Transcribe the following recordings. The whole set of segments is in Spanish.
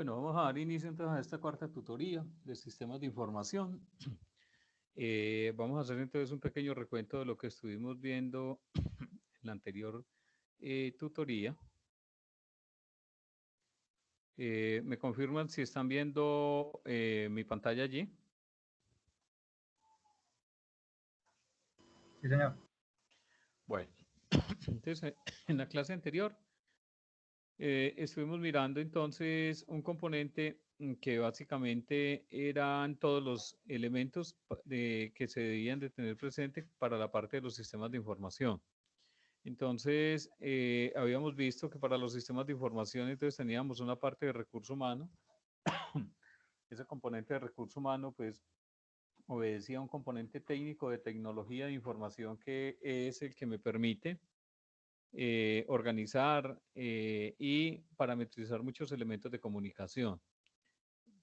Bueno, vamos a dar inicio entonces a esta cuarta tutoría de sistemas de información. Vamos a hacer entonces un pequeño recuento de lo que estuvimos viendo en la anterior tutoría. ¿Me confirman si están viendo mi pantalla allí? Sí, señor. Bueno, entonces en la clase anterior estuvimos mirando entonces un componente que básicamente eran todos los elementos que se debían de tener presente para la parte de los sistemas de información. Entonces, habíamos visto que para los sistemas de información entonces teníamos una parte de recurso humano. Ese componente de recurso humano pues obedecía a un componente técnico de tecnología de información que es el que me permite organizar y parametrizar muchos elementos de comunicación.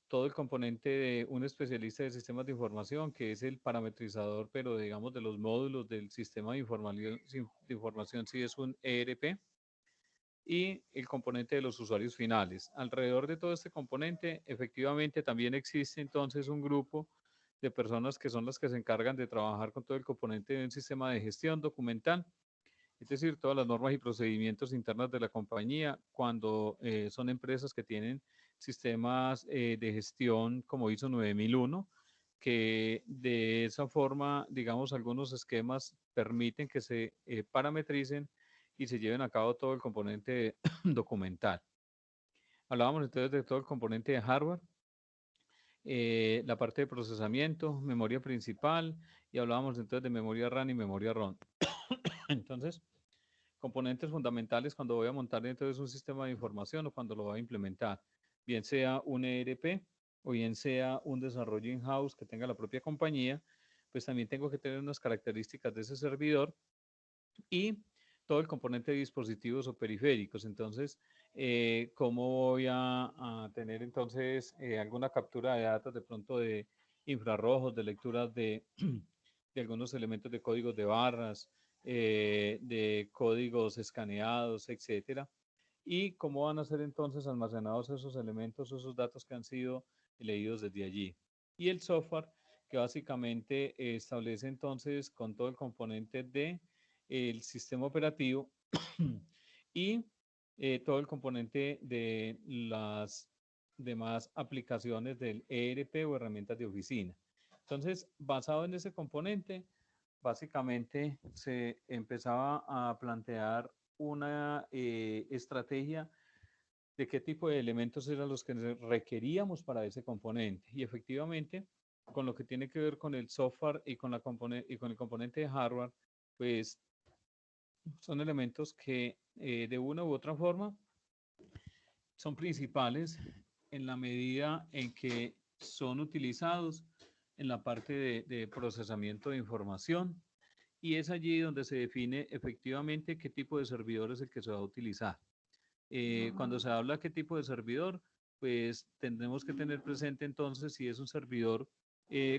Todo el componente de un especialista de sistemas de información, que es el parametrizador, pero digamos de los módulos del sistema de información si es un ERP, y el componente de los usuarios finales. Alrededor de todo este componente, efectivamente, también existe entonces un grupo de personas que son las que se encargan de trabajar con todo el componente de un sistema de gestión documental, es decir, todas las normas y procedimientos internos de la compañía cuando son empresas que tienen sistemas de gestión como ISO 9001, que de esa forma, digamos, algunos esquemas permiten que se parametricen y se lleven a cabo todo el componente documental. Hablábamos entonces de todo el componente de hardware, la parte de procesamiento, memoria principal, y hablábamos entonces de memoria RAM y memoria ROM. Entonces, componentes fundamentales cuando voy a montar entonces un sistema de información o cuando lo voy a implementar, bien sea un ERP o bien sea un desarrollo in-house que tenga la propia compañía, pues también tengo que tener unas características de ese servidor y todo el componente de dispositivos o periféricos. Entonces, ¿cómo voy a tener entonces alguna captura de datos de pronto de infrarrojos, de lecturas de algunos elementos de códigos de barras, de códigos escaneados, etcétera? ¿Y cómo van a ser entonces almacenados esos elementos, esos datos que han sido leídos desde allí? Y el software que básicamente establece entonces con todo el componente de el sistema operativo y todo el componente de las demás aplicaciones del ERP o herramientas de oficina. Entonces, basado en ese componente, básicamente se empezaba a plantear una estrategia de qué tipo de elementos eran los que requeríamos para ese componente. Y efectivamente, con lo que tiene que ver con el software y con, y con el componente de hardware, pues son elementos que de una u otra forma son principales en la medida en que son utilizados en la parte de procesamiento de información, y es allí donde se define efectivamente qué tipo de servidor es el que se va a utilizar. Cuando se habla qué tipo de servidor, pues tendremos que tener presente entonces si es un servidor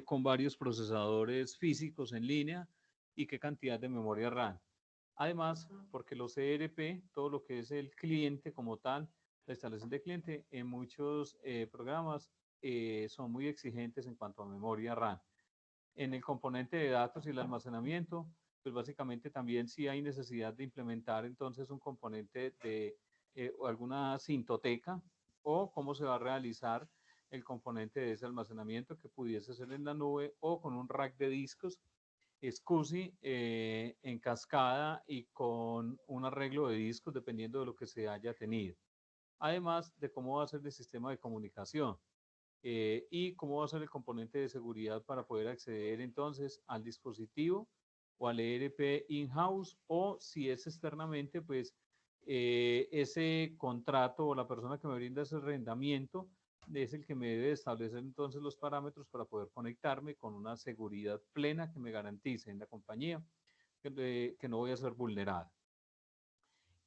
con varios procesadores físicos en línea y qué cantidad de memoria RAM. Además, porque los ERP, todo lo que es el cliente como tal, la instalación de cliente, en muchos programas son muy exigentes en cuanto a memoria RAM. En el componente de datos y el almacenamiento, pues básicamente también sí hay necesidad de implementar entonces un componente de alguna sintoteca o cómo se va a realizar el componente de ese almacenamiento que pudiese ser en la nube o con un rack de discos SCSI en cascada y con un arreglo de discos dependiendo de lo que se haya tenido. Además de cómo va a ser el sistema de comunicación y cómo va a ser el componente de seguridad para poder acceder entonces al dispositivo o al ERP in-house, o si es externamente, pues ese contrato o la persona que me brinda ese arrendamiento es el que me debe establecer entonces los parámetros para poder conectarme con una seguridad plena que me garantice en la compañía que no voy a ser vulnerada.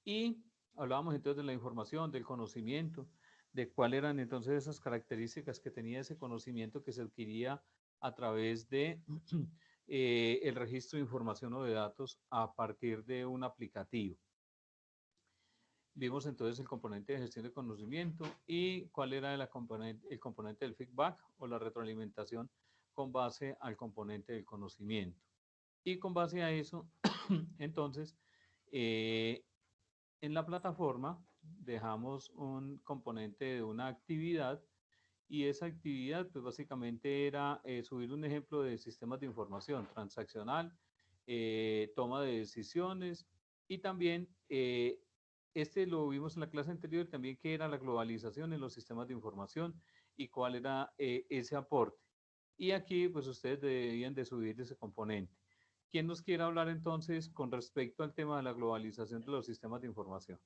Y hablábamos entonces de la información, del conocimiento, de cuáles eran entonces esas características que tenía ese conocimiento que se adquiría a través de el registro de información o de datos a partir de un aplicativo. Vimos entonces el componente de gestión de conocimiento y cuál era el componente del feedback o la retroalimentación con base al componente del conocimiento. Y con base a eso, entonces, eh, en la plataforma dejamos un componente de una actividad y esa actividad pues básicamente era subir un ejemplo de sistemas de información transaccional, toma de decisiones y también este lo vimos en la clase anterior también que era la globalización en los sistemas de información y cuál era ese aporte. Y aquí pues ustedes debían de subir ese componente. ¿Quién nos quiere hablar entonces con respecto al tema de la globalización de los sistemas de información?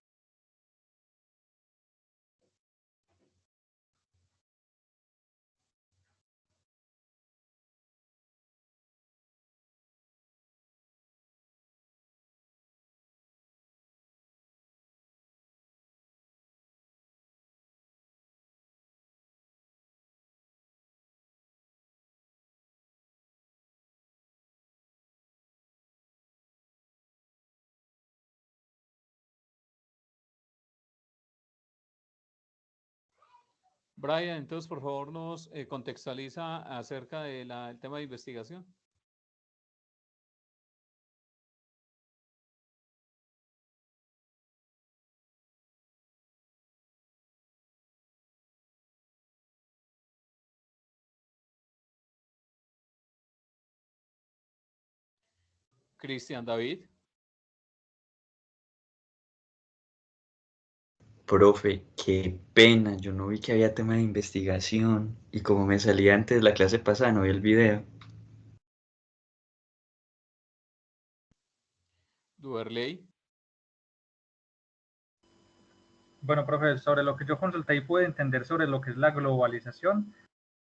Brian, entonces por favor nos contextualiza acerca del tema de investigación. Cristian David. Profe, qué pena, yo no vi que había tema de investigación y como me salía antes de la clase pasada, no vi el video. Duerley. Bueno, profe, sobre lo que yo consulté y pude entender sobre lo que es la globalización,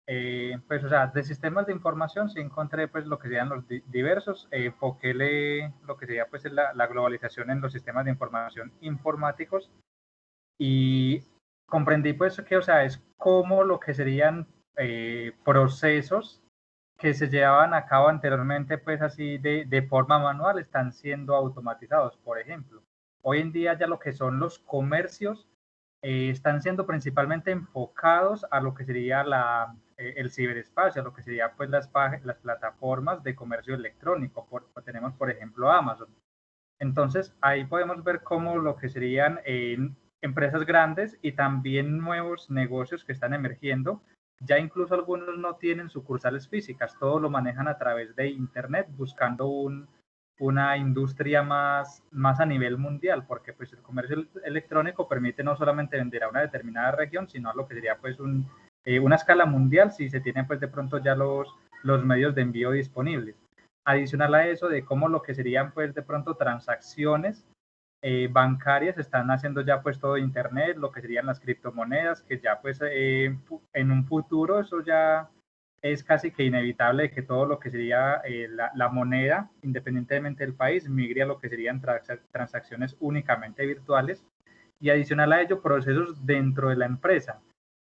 pues, o sea, de sistemas de información sí encontré, pues, lo que serían los diversos, enfoquéle lo que sería, pues, la globalización en los sistemas de información informáticos y comprendí, pues, que, o sea, es como lo que serían procesos que se llevaban a cabo anteriormente, pues, así de forma manual, están siendo automatizados, por ejemplo. Hoy en día ya lo que son los comercios están siendo principalmente enfocados a lo que sería el ciberespacio, a lo que sería pues las plataformas de comercio electrónico. Tenemos por ejemplo Amazon. Entonces ahí podemos ver cómo lo que serían empresas grandes y también nuevos negocios que están emergiendo. Ya incluso algunos no tienen sucursales físicas, todo lo manejan a través de Internet buscando una industria más a nivel mundial, porque pues el comercio electrónico permite no solamente vender a una determinada región, sino a lo que sería pues una escala mundial si se tienen pues de pronto ya los medios de envío disponibles. Adicional a eso de cómo lo que serían pues de pronto transacciones bancarias están haciendo ya pues todo internet, lo que serían las criptomonedas, que ya pues en un futuro eso ya es casi que inevitable que todo lo que sería la moneda, independientemente del país, migre a lo que serían transacciones únicamente virtuales y adicional a ello procesos dentro de la empresa,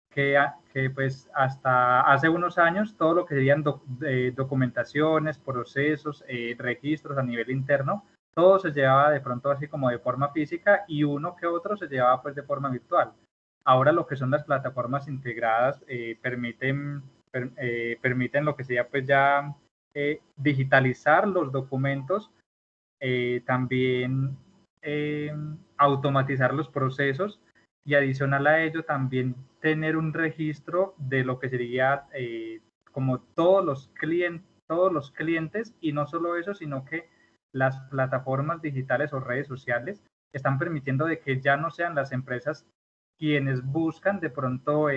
que pues hasta hace unos años todo lo que serían documentaciones, procesos, registros a nivel interno, todo se llevaba de pronto así como de forma física y uno que otro se llevaba pues de forma virtual. Ahora lo que son las plataformas integradas permiten lo que sería pues ya digitalizar los documentos, también automatizar los procesos y adicional a ello también tener un registro de lo que sería como todos los clientes y no solo eso, sino que las plataformas digitales o redes sociales están permitiendo de que ya no sean las empresas quienes buscan de pronto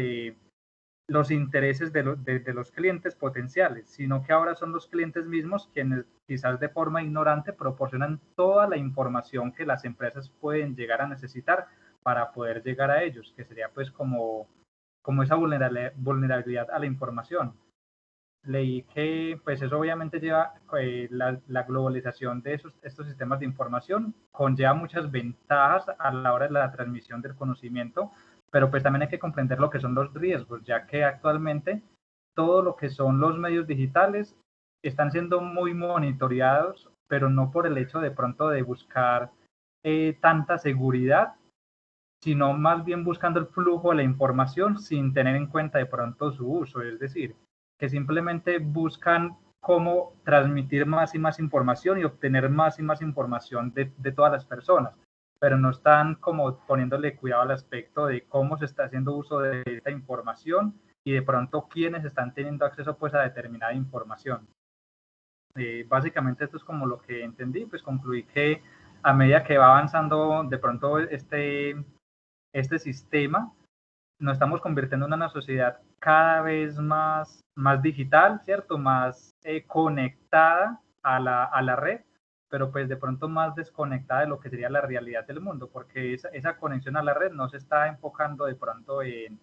los intereses de los clientes potenciales, sino que ahora son los clientes mismos quienes quizás de forma ignorante proporcionan toda la información que las empresas pueden llegar a necesitar para poder llegar a ellos, que sería pues como esa vulnerabilidad a la información. Leí que pues eso obviamente lleva la globalización de estos sistemas de información, conlleva muchas ventajas a la hora de la transmisión del conocimiento, pero pues también hay que comprender lo que son los riesgos, ya que actualmente todo lo que son los medios digitales están siendo muy monitoreados, pero no por el hecho de pronto de buscar tanta seguridad, sino más bien buscando el flujo de la información sin tener en cuenta de pronto su uso, es decir, que simplemente buscan cómo transmitir más y más información y obtener más y más información de todas las personas, pero no están como poniéndole cuidado al aspecto de cómo se está haciendo uso de esta información y de pronto quiénes están teniendo acceso pues a determinada información. Básicamente esto es como lo que entendí, pues concluí que a medida que va avanzando de pronto este sistema, nos estamos convirtiendo en una sociedad cada vez más digital, ¿cierto? Más conectada a la red, pero pues de pronto más desconectada de lo que sería la realidad del mundo, porque esa conexión a la red no se está enfocando de pronto en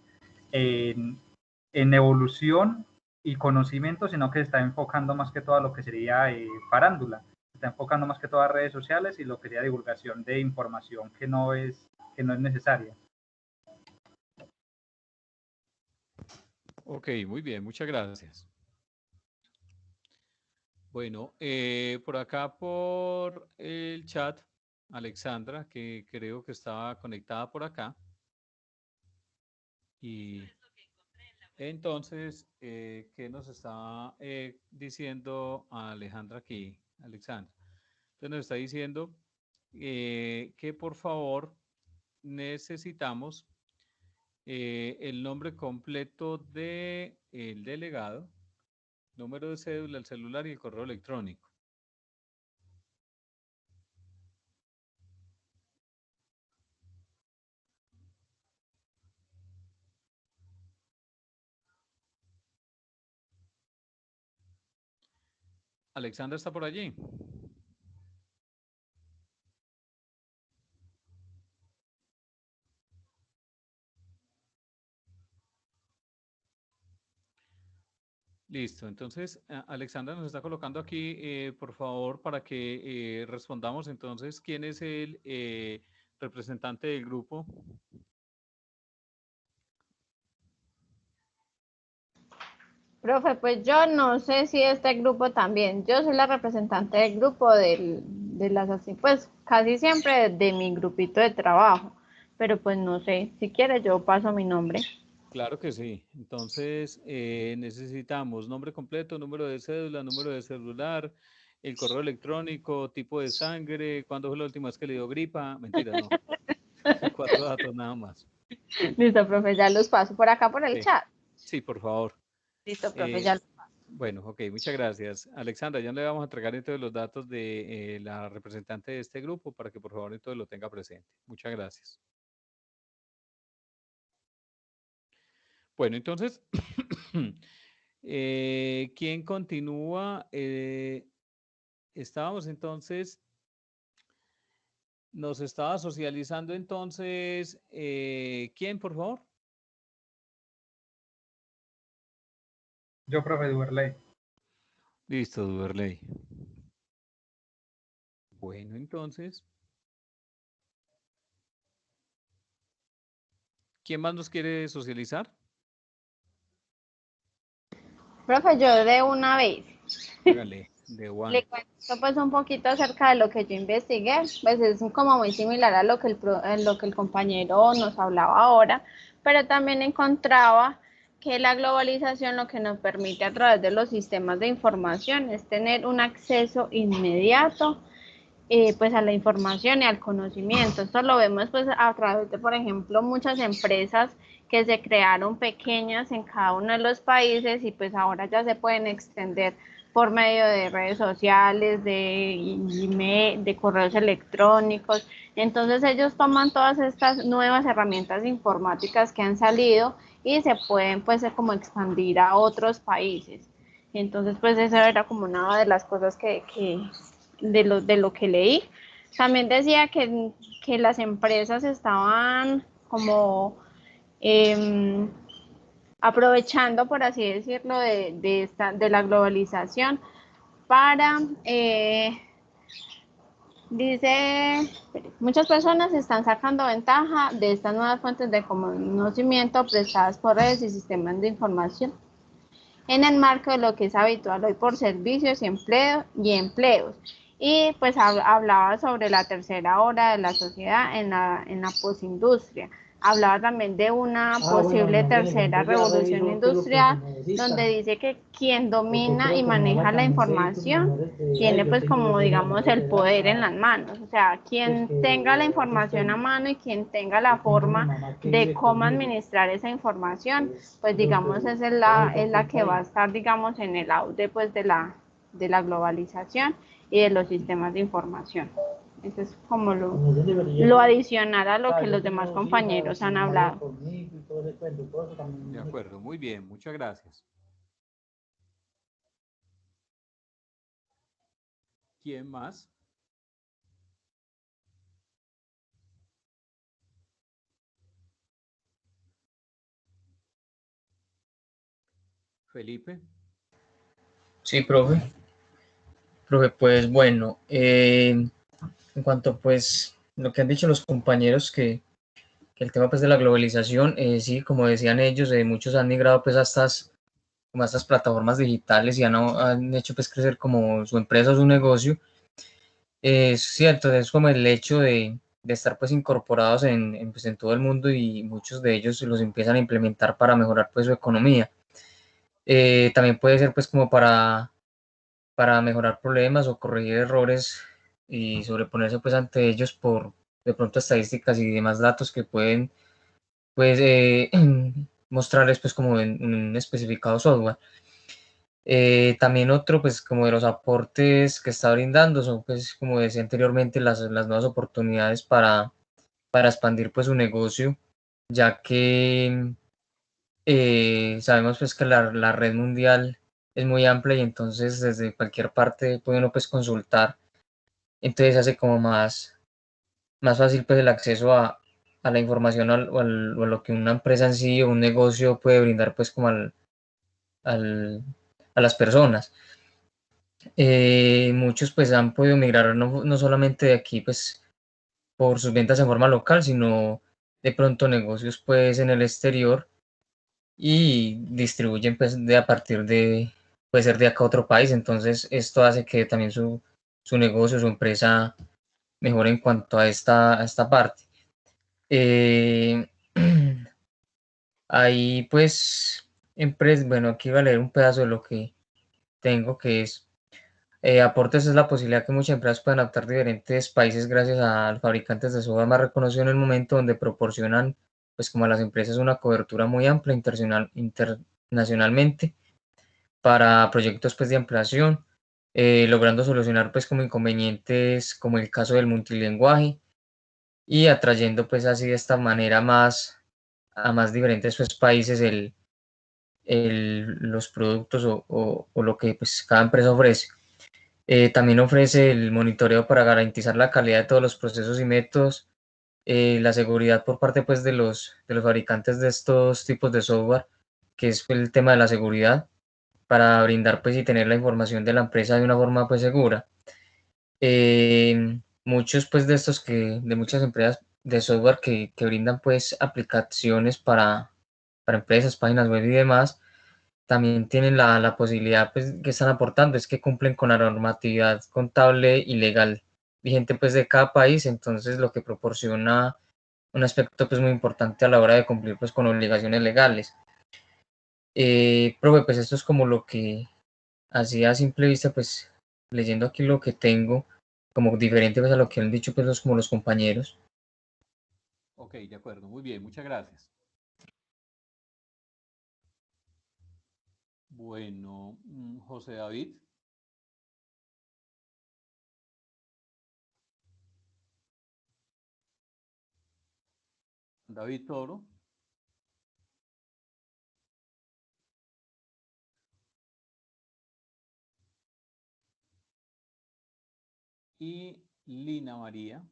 evolución y conocimiento, sino que se está enfocando más que todo a lo que sería farándula, se está enfocando más que todo a redes sociales y lo que sería divulgación de información que no es necesaria. Ok, muy bien, muchas gracias. Bueno, por acá por el chat, Alexandra, que creo que estaba conectada por acá. Y entonces, ¿qué nos está diciendo Alejandra aquí, Alexandra? Entonces nos está diciendo que por favor necesitamos el nombre completo del delegado, número de cédula, el celular y el correo electrónico. Alexandra está por allí. Listo, entonces Alexandra nos está colocando aquí, por favor, para que respondamos entonces quién es el representante del grupo. Profe, pues yo no sé si este grupo también, yo soy la representante del grupo de las así, pues casi siempre de mi grupito de trabajo, pero pues no sé, si quiere yo paso mi nombre. Claro que sí. Entonces necesitamos nombre completo, número de cédula, número de celular, el correo electrónico, tipo de sangre, cuándo fue la última vez que le dio gripa. Mentira, no. 4 datos nada más. Listo, profe, ya los paso por acá por el Sí. chat. Sí, por favor. Listo, profe, ya los paso. Bueno, ok, muchas gracias. Alexandra, ya le vamos a entregar entonces los datos de la representante de este grupo para que por favor entonces lo tenga presente. Muchas gracias. Bueno, entonces, ¿quién continúa? Estábamos entonces, nos estaba socializando entonces, ¿quién, por favor? Yo, profe Duverley. Listo, Duverley. Bueno, entonces, ¿quién más nos quiere socializar? Profe, yo de una vez. Hágale, de one. Le cuento pues un poquito acerca de lo que yo investigué, pues es como muy similar a lo que el compañero nos hablaba ahora, pero también encontraba que la globalización lo que nos permite a través de los sistemas de información es tener un acceso inmediato pues a la información y al conocimiento. Esto lo vemos pues a través de, por ejemplo, muchas empresas que se crearon pequeñas en cada uno de los países y pues ahora ya se pueden extender por medio de redes sociales, de email, de correos electrónicos. Entonces ellos toman todas estas nuevas herramientas informáticas que han salido y se pueden pues como expandir a otros países. Entonces pues eso era como una de las cosas de lo que leí. También decía que las empresas estaban como aprovechando, por así decirlo, de la globalización para, dice, muchas personas están sacando ventaja de estas nuevas fuentes de conocimiento prestadas por redes y sistemas de información en el marco de lo que es habitual hoy por servicios y empleos. y pues hablaba sobre la tercera hora de la sociedad en la posindustria. Hablaba también de una posible tercera revolución industrial, donde dice que quien domina y maneja la información tiene pues como digamos el poder en las manos, o sea, quien tenga la información a mano y quien tenga la forma de cómo administrar esa información, pues digamos es la que va a estar digamos en el auge pues de la globalización y de los sistemas de información. Eso es como lo adicional a lo que los demás compañeros han hablado. De acuerdo, muy bien, muchas gracias. ¿Quién más? Felipe. Sí, profe. Profe, pues bueno, en cuanto pues lo que han dicho los compañeros que el tema pues de la globalización, sí, como decían ellos, muchos han migrado pues como a estas plataformas digitales y han hecho pues crecer como su empresa o su negocio. Es cierto, es como el hecho de estar pues incorporados pues, en todo el mundo y muchos de ellos los empiezan a implementar para mejorar pues su economía. También puede ser pues como para mejorar problemas o corregir errores y sobreponerse pues ante ellos por de pronto estadísticas y demás datos que pueden pues mostrarles pues como en un especificado software. También otro pues como de los aportes que está brindando son pues como decía anteriormente las nuevas oportunidades para expandir pues su negocio, ya que sabemos pues que la red mundial es muy amplia y entonces desde cualquier parte puede uno pues consultar, entonces hace como más fácil pues el acceso a la información o a lo que una empresa en sí o un negocio puede brindar pues como a las personas. Muchos pues han podido migrar no solamente de aquí pues por sus ventas en forma local, sino de pronto negocios pues en el exterior y distribuyen pues a partir puede ser de acá a otro país, entonces esto hace que también su negocio, su empresa mejore en cuanto a esta parte. Ahí pues, bueno, aquí voy a leer un pedazo de lo que tengo, que es, aportes es la posibilidad que muchas empresas puedan adaptar diferentes países gracias a fabricantes de software más reconocidos en el momento, donde proporcionan pues como a las empresas una cobertura muy amplia internacionalmente para proyectos pues de ampliación, logrando solucionar pues como inconvenientes como el caso del multilingüaje y atrayendo pues así de esta manera a más diferentes pues países los productos o lo que pues cada empresa ofrece. También ofrece el monitoreo para garantizar la calidad de todos los procesos y métodos, la seguridad por parte pues de los fabricantes de estos tipos de software, que es el tema de la seguridad, para brindar pues y tener la información de la empresa de una forma pues segura. Muchos pues de muchas empresas de software que brindan pues aplicaciones para empresas, páginas web y demás, también tienen la posibilidad pues que están aportando, es que cumplen con la normatividad contable y legal vigente pues de cada país, entonces lo que proporciona un aspecto pues muy importante a la hora de cumplir pues con obligaciones legales. Profe, pues esto es como lo que así a simple vista, pues leyendo aquí lo que tengo, como diferente pues a lo que han dicho pues como los compañeros. Ok, de acuerdo, muy bien, muchas gracias. Bueno, José David. David Toro. Y Lina María.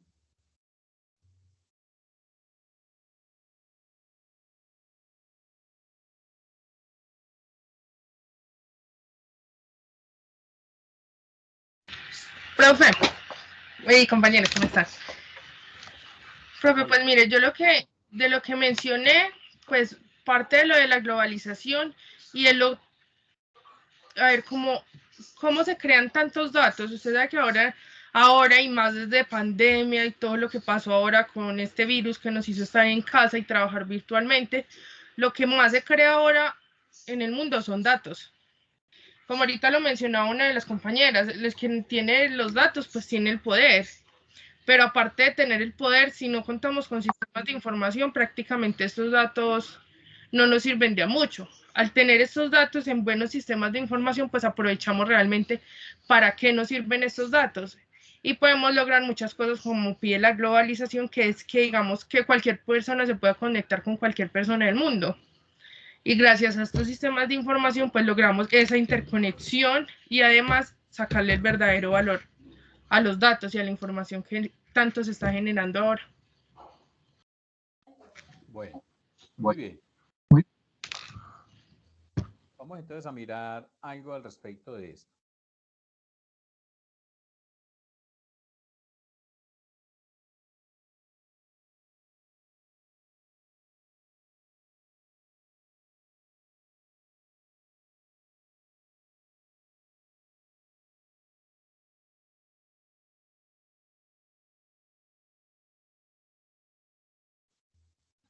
Profe, hey, compañero, ¿cómo estás? Profe, pues mire, yo de lo que mencioné, pues parte de lo de la globalización y a ver, cómo se crean tantos datos. Usted sabe que ahora ahora y más desde pandemia y todo lo que pasó ahora con este virus que nos hizo estar en casa y trabajar virtualmente, lo que más se crea ahora en el mundo son datos. Como ahorita lo mencionaba una de las compañeras, quien tiene los datos pues tiene el poder. Pero aparte de tener el poder, si no contamos con sistemas de información, prácticamente estos datos no nos sirven de mucho. Al tener estos datos en buenos sistemas de información, pues aprovechamos realmente para qué nos sirven estos datos. Y podemos lograr muchas cosas como pide la globalización, que es que digamos que cualquier persona se pueda conectar con cualquier persona del mundo. Y gracias a estos sistemas de información, pues logramos esa interconexión y además sacarle el verdadero valor a los datos y a la información que tanto se está generando ahora. Bueno, muy bien. Vamos entonces a mirar algo al respecto de esto.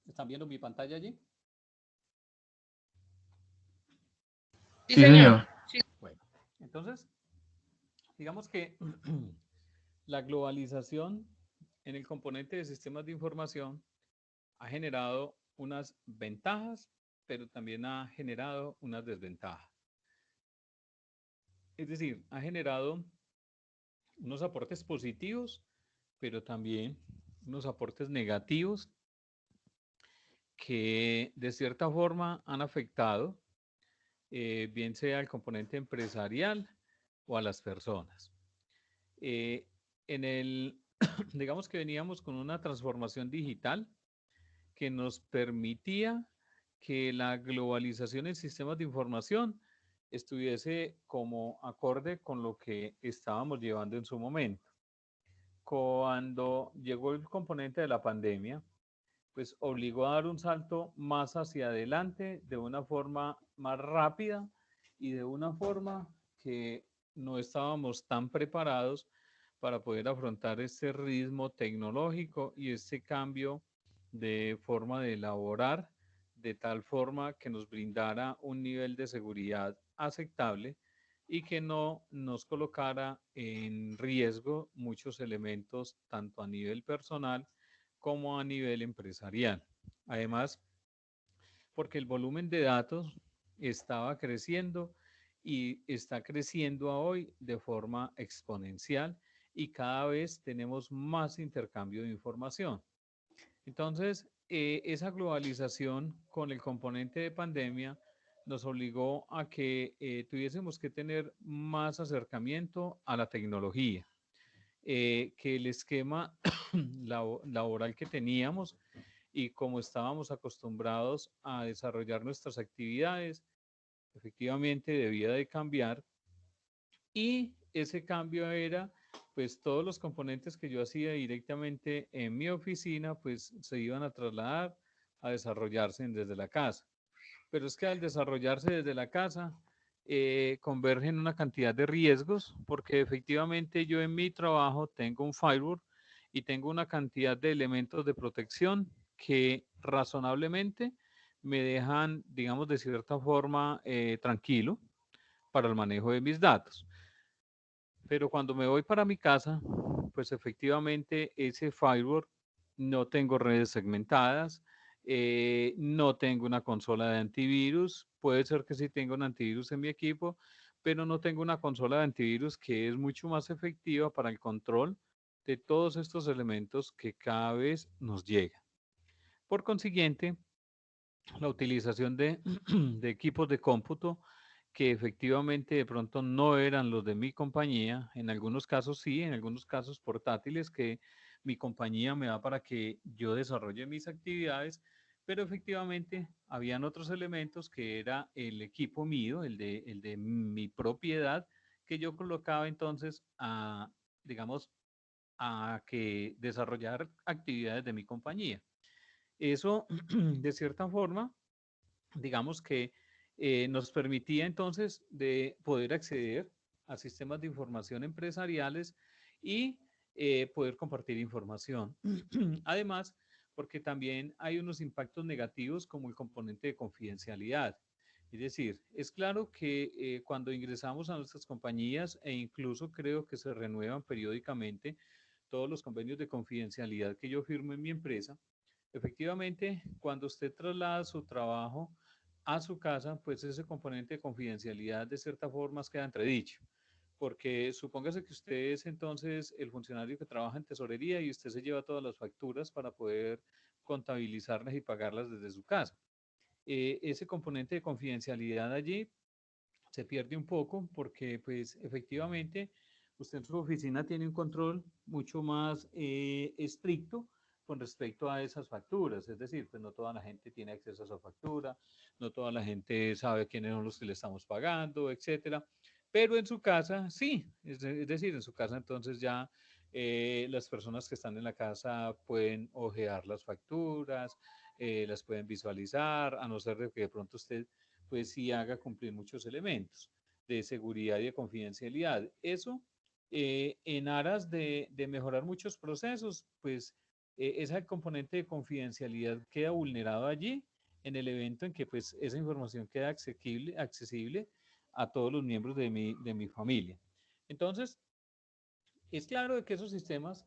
¿Están viendo mi pantalla allí? Sí, señor. Bueno, entonces, digamos que la globalización en el componente de sistemas de información ha generado unas ventajas, pero también ha generado unas desventajas. Es decir, ha generado unos aportes positivos, pero también unos aportes negativos que de cierta forma han afectado, bien sea al componente empresarial o a las personas. Digamos que veníamos con una transformación digital que nos permitía que la globalización en sistemas de información estuviese como acorde con lo que estábamos llevando en su momento. Cuando llegó el componente de la pandemia, pues obligó a dar un salto más hacia adelante de una forma más rápida y de una forma que no estábamos tan preparados para poder afrontar este ritmo tecnológico y este cambio de forma de elaborar de tal forma que nos brindara un nivel de seguridad aceptable y que no nos colocara en riesgo muchos elementos tanto a nivel personal como a nivel empresarial. Además, porque el volumen de datos estaba creciendo y está creciendo hoy de forma exponencial y cada vez tenemos más intercambio de información. Entonces, esa globalización con el componente de pandemia nos obligó a que tuviésemos que tener más acercamiento a la tecnología, que el esquema laboral que teníamos y como estábamos acostumbrados a desarrollar nuestras actividades, efectivamente debía de cambiar y ese cambio era, pues todos los componentes que yo hacía directamente en mi oficina, pues se iban a trasladar a desarrollarse desde la casa. Pero es que al desarrollarse desde la casa, convergen una cantidad de riesgos, porque efectivamente yo en mi trabajo tengo un firewall y tengo una cantidad de elementos de protección que razonablemente me dejan, digamos, de cierta forma tranquilo para el manejo de mis datos. Pero cuando me voy para mi casa, pues efectivamente ese firewall no tengo redes segmentadas, no tengo una consola de antivirus, puede ser que sí tenga un antivirus en mi equipo, pero no tengo una consola de antivirus que es mucho más efectiva para el control de todos estos elementos que cada vez nos llegan. Por consiguiente, la utilización de equipos de cómputo que efectivamente de pronto no eran los de mi compañía, en algunos casos sí, en algunos casos portátiles que mi compañía me da para que yo desarrolle mis actividades, pero efectivamente habían otros elementos que era el equipo mío, el de mi propiedad, que yo colocaba entonces a, digamos, a que desarrollar actividades de mi compañía. Eso, de cierta forma, digamos que nos permitía entonces de poder acceder a sistemas de información empresariales y poder compartir información. Además, porque también hay unos impactos negativos como el componente de confidencialidad. Es decir, es claro que cuando ingresamos a nuestras compañías e incluso creo que se renuevan periódicamente todos los convenios de confidencialidad que yo firmo en mi empresa, efectivamente, cuando usted traslada su trabajo a su casa, pues ese componente de confidencialidad de cierta forma queda entredicho. Porque supóngase que usted es entonces el funcionario que trabaja en tesorería y usted se lleva todas las facturas para poder contabilizarlas y pagarlas desde su casa. Ese componente de confidencialidad allí se pierde un poco porque pues efectivamente usted en su oficina tiene un control mucho más estricto con respecto a esas facturas, es decir, pues no toda la gente tiene acceso a esa factura, no toda la gente sabe quiénes son los que le estamos pagando, etcétera, pero en su casa sí, es decir, en su casa entonces ya las personas que están en la casa pueden ojear las facturas, las pueden visualizar, a no ser de que de pronto usted pues sí haga cumplir muchos elementos de seguridad y de confidencialidad. Eso, en aras de mejorar muchos procesos, pues ese componente de confidencialidad queda vulnerado allí en el evento en que pues esa información queda accesible a todos los miembros de mi familia. Entonces, es claro de que esos sistemas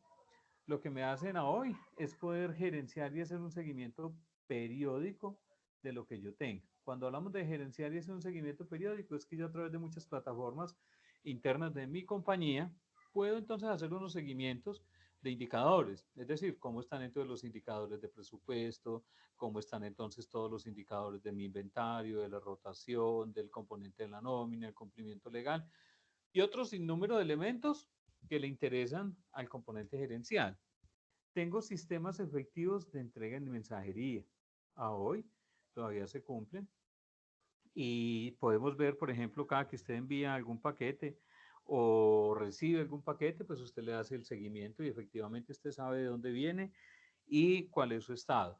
lo que me hacen a hoy es poder gerenciar y hacer un seguimiento periódico de lo que yo tenga. Cuando hablamos de gerenciar y hacer un seguimiento periódico, es que yo a través de muchas plataformas internas de mi compañía puedo entonces hacer unos seguimientos de indicadores, es decir, cómo están entonces los indicadores de presupuesto, cómo están entonces todos los indicadores de mi inventario, de la rotación, del componente de la nómina, el cumplimiento legal y otros sinnúmero de elementos que le interesan al componente gerencial. Tengo sistemas efectivos de entrega en mensajería. A hoy todavía se cumplen y podemos ver, por ejemplo, cada que usted envía algún paquete o recibe algún paquete, pues usted le hace el seguimiento y efectivamente usted sabe de dónde viene y cuál es su estado.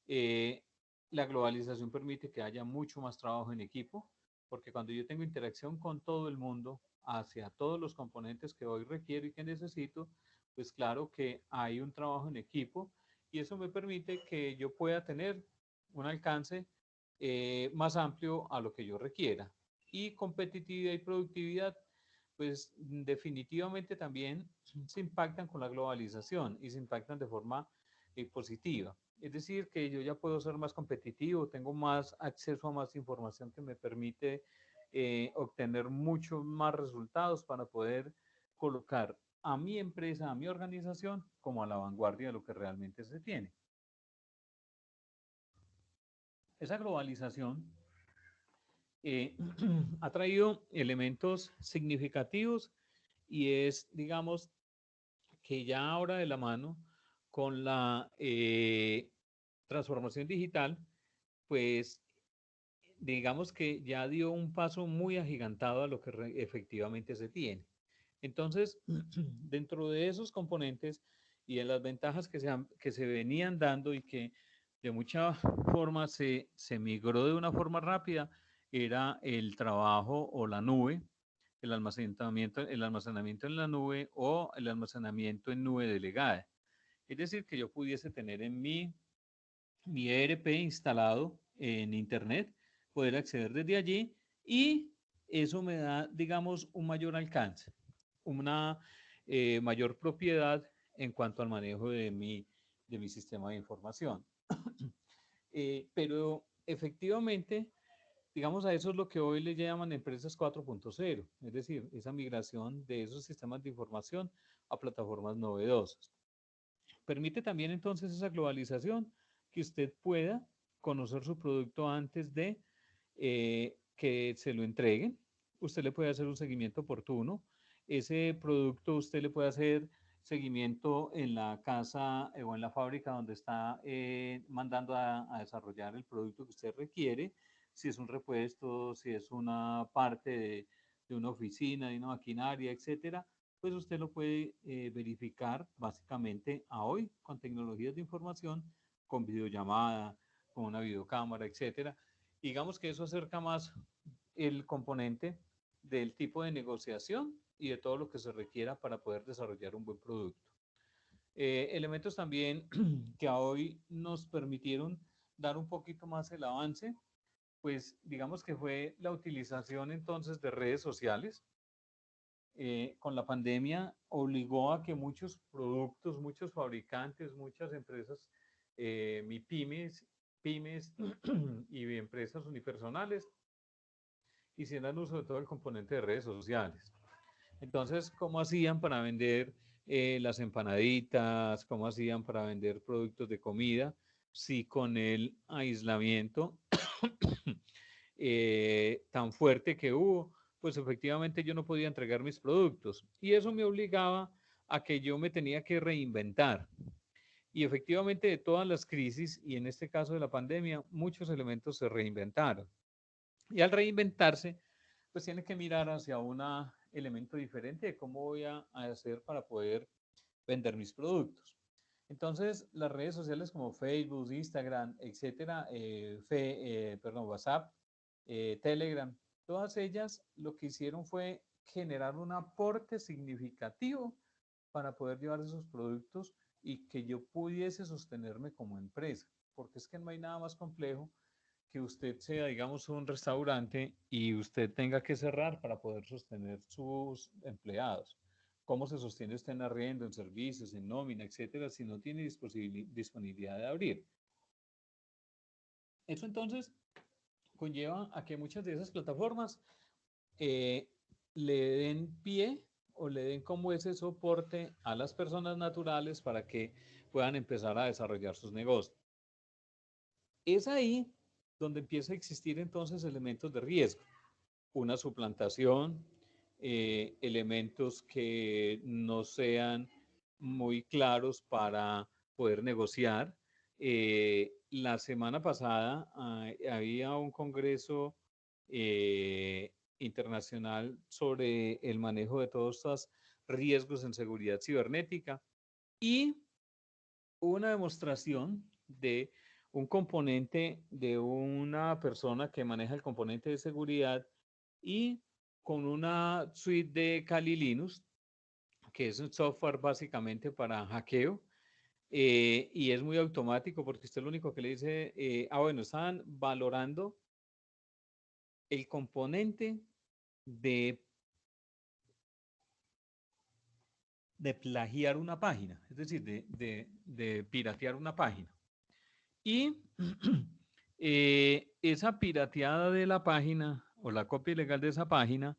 La globalización permite que haya mucho más trabajo en equipo, porque cuando yo tengo interacción con todo el mundo, hacia todos los componentes que hoy requiero y que necesito, pues claro que hay un trabajo en equipo y eso me permite que yo pueda tener un alcance más amplio a lo que yo requiera. Y competitividad y productividad, pues definitivamente también se impactan con la globalización y se impactan de forma positiva. Es decir, que yo ya puedo ser más competitivo, tengo más acceso a más información que me permite obtener muchos más resultados para poder colocar a mi empresa, a mi organización, como a la vanguardia de lo que realmente se tiene. Esa globalización ha traído elementos significativos y es, digamos, que ya ahora de la mano con la transformación digital, pues digamos que ya dio un paso muy agigantado a lo que efectivamente se tiene. Entonces, dentro de esos componentes y de las ventajas que se venían dando y que de mucha forma se migró de una forma rápida, era el trabajo o la nube, el almacenamiento en la nube o el almacenamiento en nube delegada. Es decir, que yo pudiese tener en mi ERP instalado en Internet, poder acceder desde allí y eso me da, digamos, un mayor alcance, una mayor propiedad en cuanto al manejo de mi sistema de información. Pero efectivamente, digamos, a eso es lo que hoy le llaman empresas 4.0, es decir, esa migración de esos sistemas de información a plataformas novedosas. Permite también entonces esa globalización, que usted pueda conocer su producto antes de que se lo entreguen. Usted le puede hacer un seguimiento oportuno. Ese producto usted le puede hacer seguimiento en la casa o en la fábrica donde está mandando a desarrollar el producto que usted requiere, si es un repuesto, si es una parte de una oficina, de una maquinaria, etcétera, pues usted lo puede verificar básicamente a hoy con tecnologías de información, con videollamada, con una videocámara, etcétera. Digamos que eso acerca más el componente del tipo de negociación y de todo lo que se requiera para poder desarrollar un buen producto. Elementos también que hoy nos permitieron dar un poquito más el avance, pues digamos que fue la utilización entonces de redes sociales. Con la pandemia obligó a que muchos productos, muchos fabricantes, muchas empresas, pymes y empresas unipersonales hicieran uso de todo el componente de redes sociales. Entonces, ¿cómo hacían para vender las empanaditas? ¿Cómo hacían para vender productos de comida? Si con el aislamiento tan fuerte que hubo, pues efectivamente yo no podía entregar mis productos. Y eso me obligaba a que yo me tenía que reinventar. Y efectivamente de todas las crisis, y en este caso de la pandemia, muchos elementos se reinventaron. Y al reinventarse, pues tiene que mirar hacia un elemento diferente de cómo voy a hacer para poder vender mis productos. Entonces, las redes sociales como Facebook, Instagram, etcétera, WhatsApp, Telegram, todas ellas lo que hicieron fue generar un aporte significativo para poder llevar esos productos y que yo pudiese sostenerme como empresa, porque es que no hay nada más complejo que usted sea, digamos, un restaurante y usted tenga que cerrar para poder sostener sus empleados. ¿Cómo se sostiene usted en arriendo, en servicios, en nómina, etcétera, si no tiene disponibilidad de abrir? Eso entonces conlleva a que muchas de esas plataformas le den pie o le den como ese soporte a las personas naturales para que puedan empezar a desarrollar sus negocios. Es ahí donde empieza a existir entonces elementos de riesgo, una suplantación, elementos que no sean muy claros para poder negociar. La semana pasada había un congreso internacional sobre el manejo de todos estos riesgos en seguridad cibernética y una demostración de un componente de una persona que maneja el componente de seguridad y con una suite de Kali Linux, que es un software básicamente para hackeo, y es muy automático porque usted lo único que le dice, bueno, están valorando el componente de plagiar una página, es decir, de piratear una página. Y esa pirateada de la página o la copia ilegal de esa página,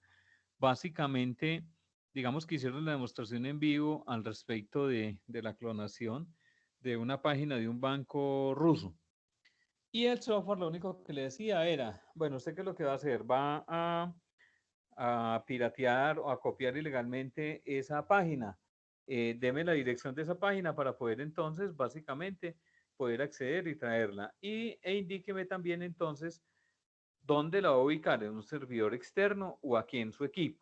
básicamente, digamos que hicieron la demostración en vivo al respecto de la clonación de una página de un banco ruso. Y el software lo único que le decía era, bueno, ¿usted qué es lo que va a hacer? Va a piratear o a copiar ilegalmente esa página. Deme la dirección de esa página para poder entonces, básicamente, poder acceder y traerla. E indíqueme también entonces dónde la va a ubicar, en un servidor externo o aquí en su equipo.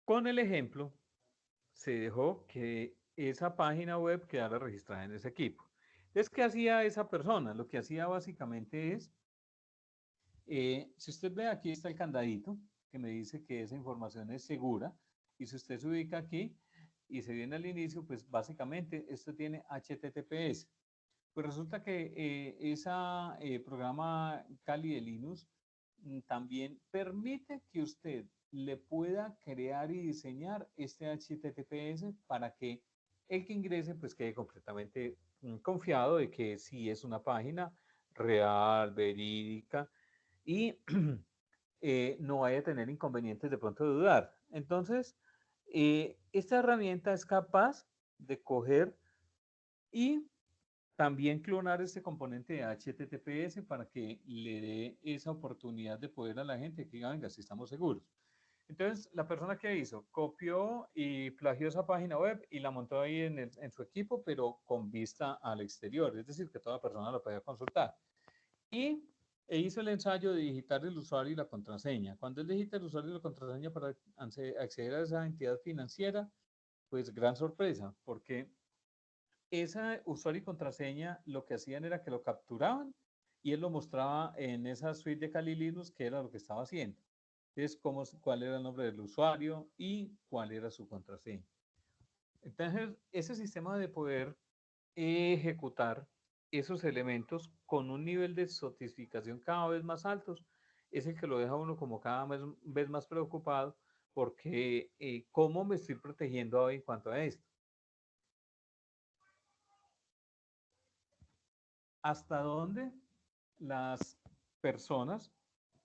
Con el ejemplo, se dejó que esa página web quedara registrada en ese equipo. Entonces, ¿qué hacía esa persona? Lo que hacía básicamente es, si usted ve aquí está el candadito que me dice que esa información es segura, y si usted se ubica aquí y se viene al inicio, pues básicamente esto tiene HTTPS. Pues resulta que ese programa Kali de Linux también permite que usted le pueda crear y diseñar este HTTPS para que el que ingrese pues quede completamente confiado de que sí es una página real, verídica y no vaya a tener inconvenientes de pronto de dudar. Entonces, esta herramienta es capaz de coger y también clonar este componente de HTTPS para que le dé esa oportunidad de poder a la gente que diga, venga, si estamos seguros. Entonces, la persona que hizo, copió y plagió esa página web y la montó ahí en su equipo, pero con vista al exterior, es decir, que toda persona la podía consultar. Y hizo el ensayo de digitar el usuario y la contraseña. Cuando él digita el usuario y la contraseña para acceder a esa entidad financiera, pues gran sorpresa, porque esa usuario y contraseña lo que hacían era que lo capturaban y él lo mostraba en esa suite de Kali Linux, que era lo que estaba haciendo. Entonces, cuál era el nombre del usuario y cuál era su contraseña. Entonces, ese sistema de poder ejecutar esos elementos con un nivel de sofisticación cada vez más altos es el que lo deja uno como cada vez más preocupado, porque ¿cómo me estoy protegiendo hoy en cuanto a esto? ¿Hasta dónde las personas,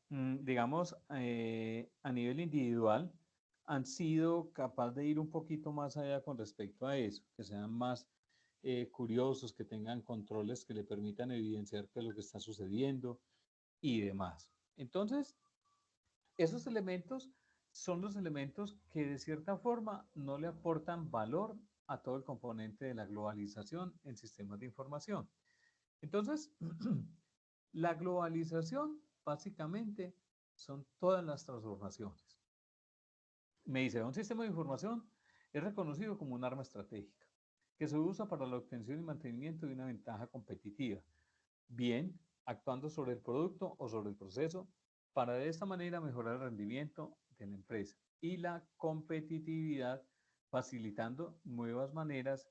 digamos, a nivel individual, han sido capaces de ir un poquito más allá con respecto a eso, que sean más curiosos, que tengan controles que le permitan evidenciar qué es lo que está sucediendo y demás? Entonces, esos elementos son los elementos que de cierta forma no le aportan valor a todo el componente de la globalización en sistemas de información. Entonces, la globalización básicamente son todas las transformaciones. Me dice, un sistema de información es reconocido como un arma estratégica que se usa para la obtención y mantenimiento de una ventaja competitiva, bien actuando sobre el producto o sobre el proceso, para de esta manera mejorar el rendimiento de la empresa y la competitividad, facilitando nuevas maneras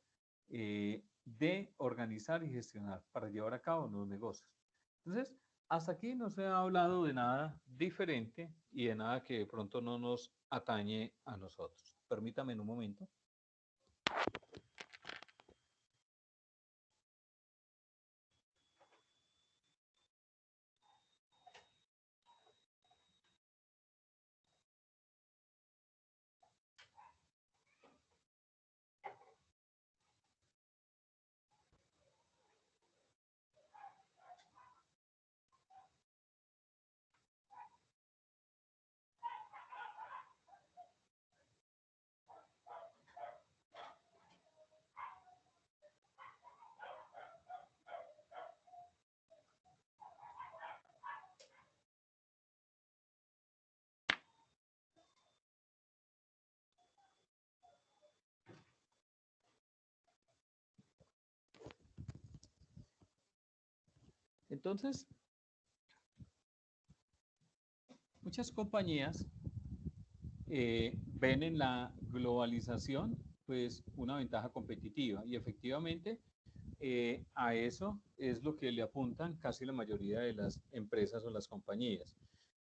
de organizar y gestionar para llevar a cabo nuevos negocios. Entonces, hasta aquí no se ha hablado de nada diferente y de nada que de pronto no nos atañe a nosotros. Permítame un momento. Entonces, muchas compañías ven en la globalización pues una ventaja competitiva y efectivamente a eso es lo que le apuntan casi la mayoría de las empresas o las compañías.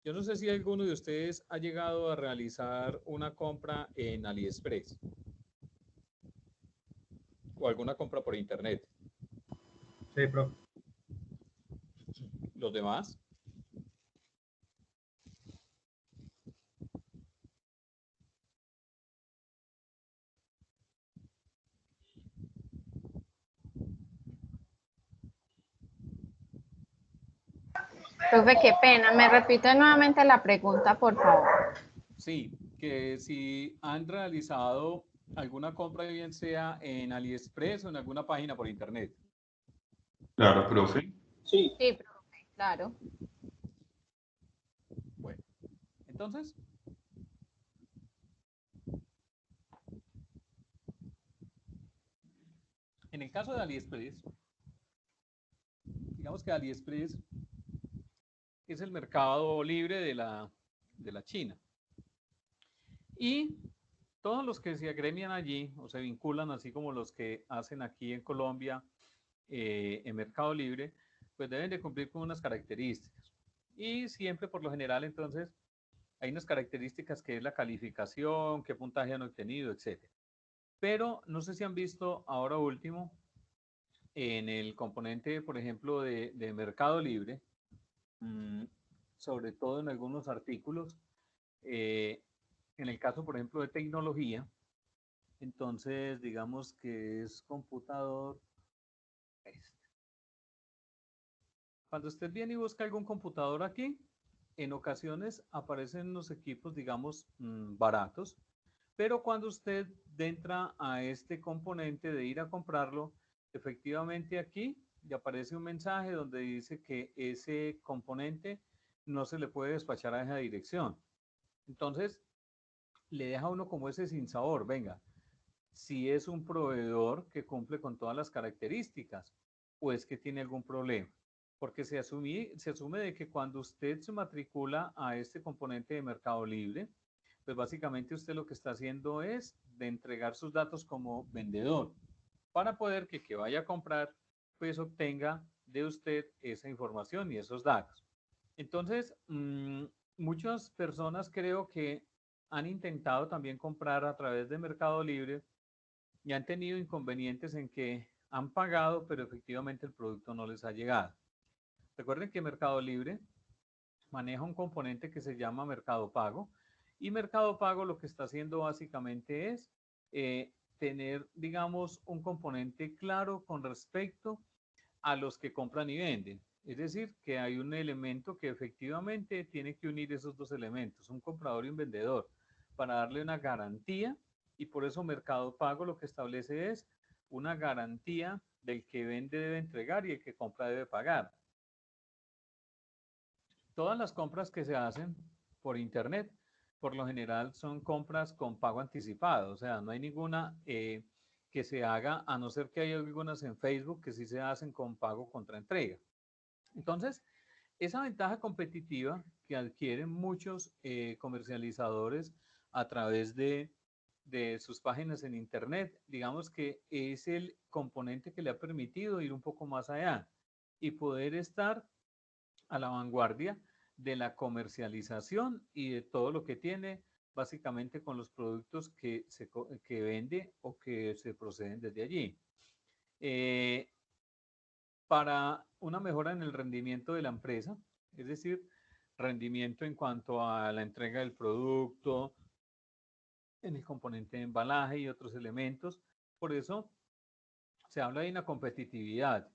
Yo no sé si alguno de ustedes ha llegado a realizar una compra en AliExpress o alguna compra por internet. Sí, profe. ¿Los demás? Profe, qué pena. ¿Me repite nuevamente la pregunta, por favor? Sí, que si han realizado alguna compra, bien sea en AliExpress o en alguna página por internet. Claro, profe. Sí, profe, claro. Bueno, entonces, en el caso de AliExpress, digamos que AliExpress es el mercado libre de la China. Y todos los que se agremian allí o se vinculan, así como los que hacen aquí en Colombia en Mercado Libre, pues deben de cumplir con unas características. Y siempre, por lo general, entonces, hay unas características que es la calificación, qué puntaje han obtenido, etc. Pero no sé si han visto ahora último, en el componente, por ejemplo, de Mercado Libre, sobre todo en algunos artículos, en el caso, por ejemplo, de tecnología, entonces digamos que es computador. Cuando usted viene y busca algún computador aquí, en ocasiones aparecen los equipos, digamos, baratos, pero cuando usted entra a este componente de ir a comprarlo, efectivamente aquí le aparece un mensaje donde dice que ese componente no se le puede despachar a esa dirección. Entonces, le deja a uno como ese sinsabor, venga, si es un proveedor que cumple con todas las características o es que tiene algún problema. porque se asume de que cuando usted se matricula a este componente de Mercado Libre, pues básicamente usted lo que está haciendo es de entregar sus datos como vendedor para poder que vaya a comprar, pues obtenga de usted esa información y esos datos. Entonces, muchas personas creo que han intentado también comprar a través de Mercado Libre y han tenido inconvenientes en que han pagado, pero efectivamente el producto no les ha llegado. Recuerden que Mercado Libre maneja un componente que se llama Mercado Pago, y Mercado Pago lo que está haciendo básicamente es tener, digamos, un componente claro con respecto a los que compran y venden. Es decir, que hay un elemento que efectivamente tiene que unir esos dos elementos, un comprador y un vendedor, para darle una garantía, y por eso Mercado Pago lo que establece es una garantía del que vende debe entregar y el que compra debe pagar. Todas las compras que se hacen por internet, por lo general son compras con pago anticipado, o sea, no hay ninguna que se haga, a no ser que haya algunas en Facebook que sí se hacen con pago contra entrega. Entonces, esa ventaja competitiva que adquieren muchos comercializadores a través de sus páginas en internet, digamos que es el componente que le ha permitido ir un poco más allá y poder estar a la vanguardia de la comercialización y de todo lo que tiene básicamente con los productos que vende o que se proceden desde allí. Para una mejora en el rendimiento de la empresa, es decir, rendimiento en cuanto a la entrega del producto, en el componente de embalaje y otros elementos. Por eso se habla de una competitividad.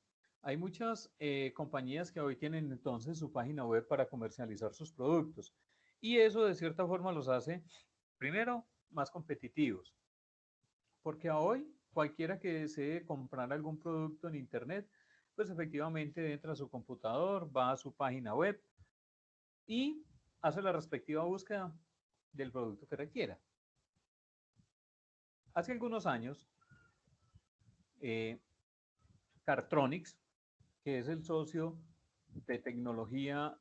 Hay muchas compañías que hoy tienen entonces su página web para comercializar sus productos, y eso de cierta forma los hace, primero, más competitivos, porque hoy cualquiera que desee comprar algún producto en internet, pues efectivamente entra a su computador, va a su página web y hace la respectiva búsqueda del producto que requiera. Hace algunos años, Cartronics, que es el socio de tecnología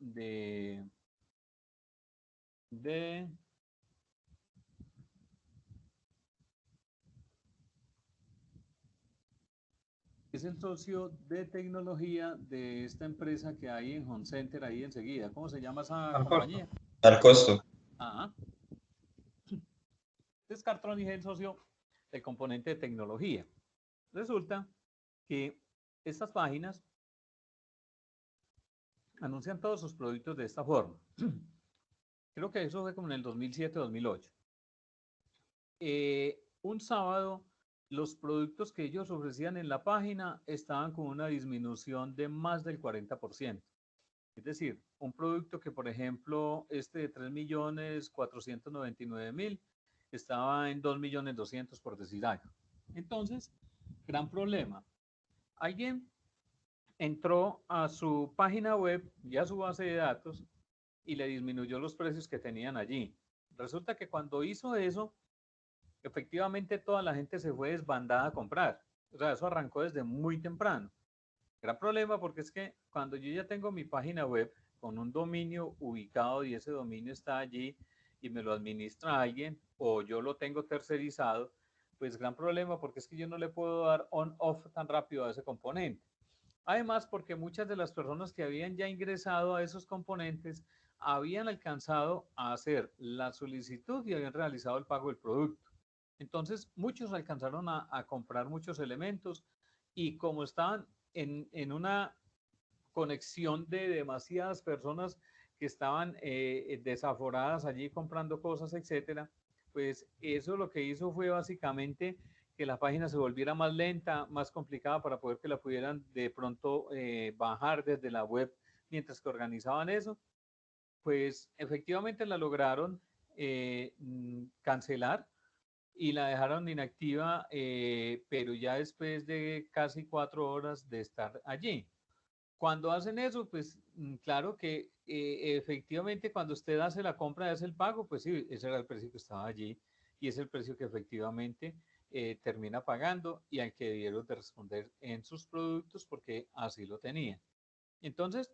es el socio de tecnología de esta empresa que hay en Home Center, ahí enseguida. ¿Cómo se llama esa compañía? Al costo. Ajá. Entonces, Cartronics es el socio del componente de tecnología. Resulta que estas páginas anuncian todos sus productos de esta forma. Creo que eso fue como en el 2007-2008. Un sábado, los productos que ellos ofrecían en la página estaban con una disminución de más del 40%. Es decir, un producto que, por ejemplo, este de 3.499.000 estaba en 2.200.000, por decir algo. Entonces, gran problema. Alguien entró a su página web y a su base de datos y le disminuyó los precios que tenían allí. Resulta que cuando hizo eso, efectivamente toda la gente se fue desbandada a comprar. O sea, eso arrancó desde muy temprano. Gran problema porque es que cuando yo ya tengo mi página web con un dominio ubicado y ese dominio está allí y me lo administra alguien o yo lo tengo tercerizado, pues gran problema porque es que yo no le puedo dar on-off tan rápido a ese componente. Además, porque muchas de las personas que habían ya ingresado a esos componentes habían alcanzado a hacer la solicitud y habían realizado el pago del producto. Entonces, muchos alcanzaron a comprar muchos elementos y como estaban en una conexión de demasiadas personas que estaban desaforadas allí comprando cosas, etcétera, pues eso lo que hizo fue básicamente que la página se volviera más lenta, más complicada para poder que la pudieran de pronto bajar desde la web mientras que organizaban eso. Pues efectivamente la lograron cancelar y la dejaron inactiva, pero ya después de casi 4 horas de estar allí. Cuando hacen eso, pues claro que efectivamente cuando usted hace la compra, hace el pago, pues sí, ese era el precio que estaba allí y es el precio que efectivamente termina pagando y al que debieron de responder en sus productos porque así lo tenían. Entonces,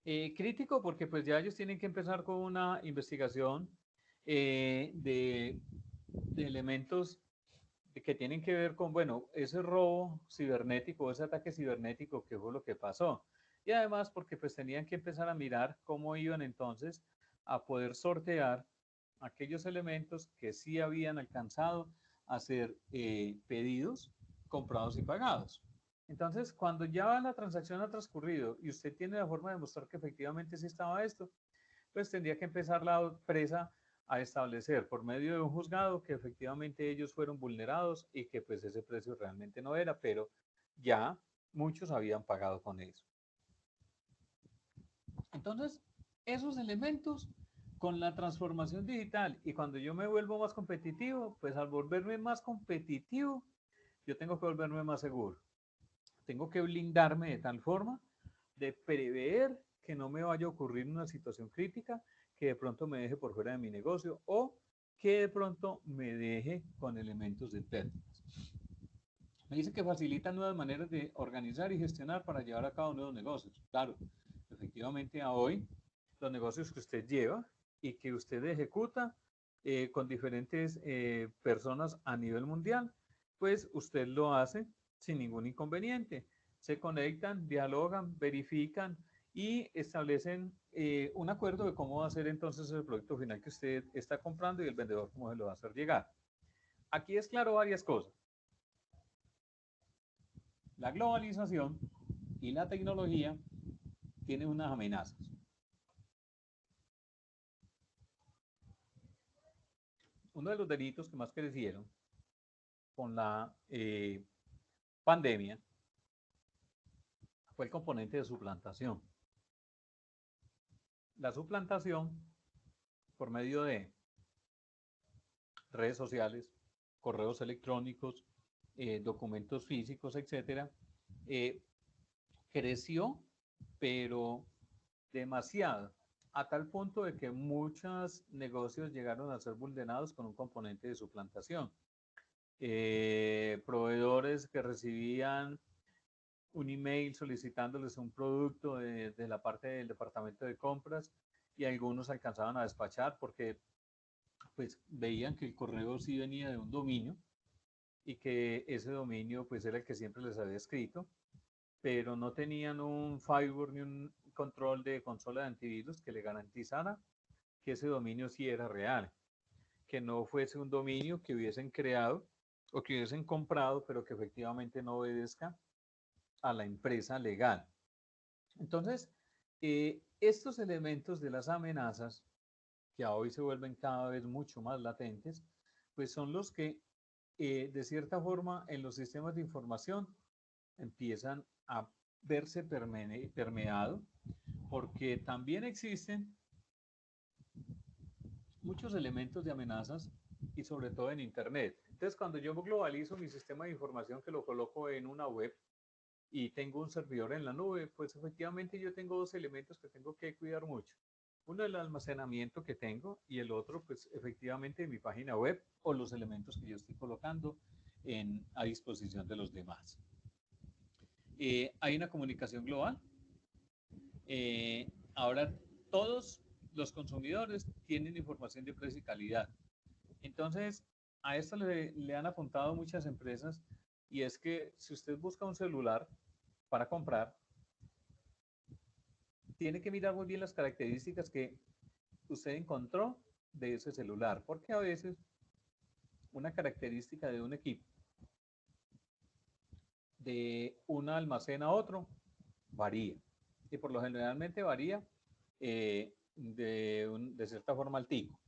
crítico porque pues ya ellos tienen que empezar con una investigación de elementos que tienen que ver con, bueno, ese robo cibernético, ese ataque cibernético, que fue lo que pasó. Y además porque pues tenían que empezar a mirar cómo iban entonces a poder sortear aquellos elementos que sí habían alcanzado a ser pedidos, comprados y pagados. Entonces, cuando ya la transacción ha transcurrido y usted tiene la forma de demostrar que efectivamente sí estaba esto, pues tendría que empezar la empresa a establecer por medio de un juzgado que efectivamente ellos fueron vulnerados y que pues ese precio realmente no era, pero ya muchos habían pagado con eso. Entonces, esos elementos con la transformación digital y cuando yo me vuelvo más competitivo, pues al volverme más competitivo, yo tengo que volverme más seguro. Tengo que blindarme de tal forma de prever que no me vaya a ocurrir una situación crítica que de pronto me deje por fuera de mi negocio o que de pronto me deje con elementos de pérdidas. Me dice que facilitan nuevas maneras de organizar y gestionar para llevar a cabo nuevos negocios. Claro, efectivamente a hoy los negocios que usted lleva y que usted ejecuta con diferentes personas a nivel mundial, pues usted lo hace sin ningún inconveniente. Se conectan, dialogan, verifican y establecen un acuerdo de cómo va a ser entonces el producto final que usted está comprando y el vendedor cómo se lo va a hacer llegar. Aquí es claro varias cosas. La globalización y la tecnología tienen unas amenazas. Uno de los delitos que más crecieron con la pandemia fue el componente de suplantación. La suplantación por medio de redes sociales, correos electrónicos, documentos físicos, etcétera, creció, pero demasiado, a tal punto de que muchos negocios llegaron a ser vulnerados con un componente de suplantación. Proveedores que recibían un email solicitándoles un producto de la parte del departamento de compras y algunos alcanzaban a despachar porque pues veían que el correo sí venía de un dominio y que ese dominio pues era el que siempre les había escrito, pero no tenían un firewall ni un control de consola de antivirus que le garantizara que ese dominio sí era real, que no fuese un dominio que hubiesen creado o que hubiesen comprado, pero que efectivamente no obedezca a la empresa legal. Entonces, estos elementos de las amenazas, que hoy se vuelven cada vez mucho más latentes, pues son los que, de cierta forma, en los sistemas de información empiezan a verse permeado, porque también existen muchos elementos de amenazas y sobre todo en Internet. Entonces, cuando yo globalizo mi sistema de información que lo coloco en una web y tengo un servidor en la nube, pues efectivamente yo tengo dos elementos que tengo que cuidar mucho. Uno, el almacenamiento que tengo y el otro, pues efectivamente mi página web o los elementos que yo estoy colocando a disposición de los demás. Hay una comunicación global. Ahora todos los consumidores tienen información de precio y calidad. Entonces, a esto le han apuntado muchas empresas y es que si usted busca un celular para comprar, tiene que mirar muy bien las características que usted encontró de ese celular, porque a veces una característica de un equipo, de un almacén a otro, varía. Y por lo generalmente varía de cierta forma al tico.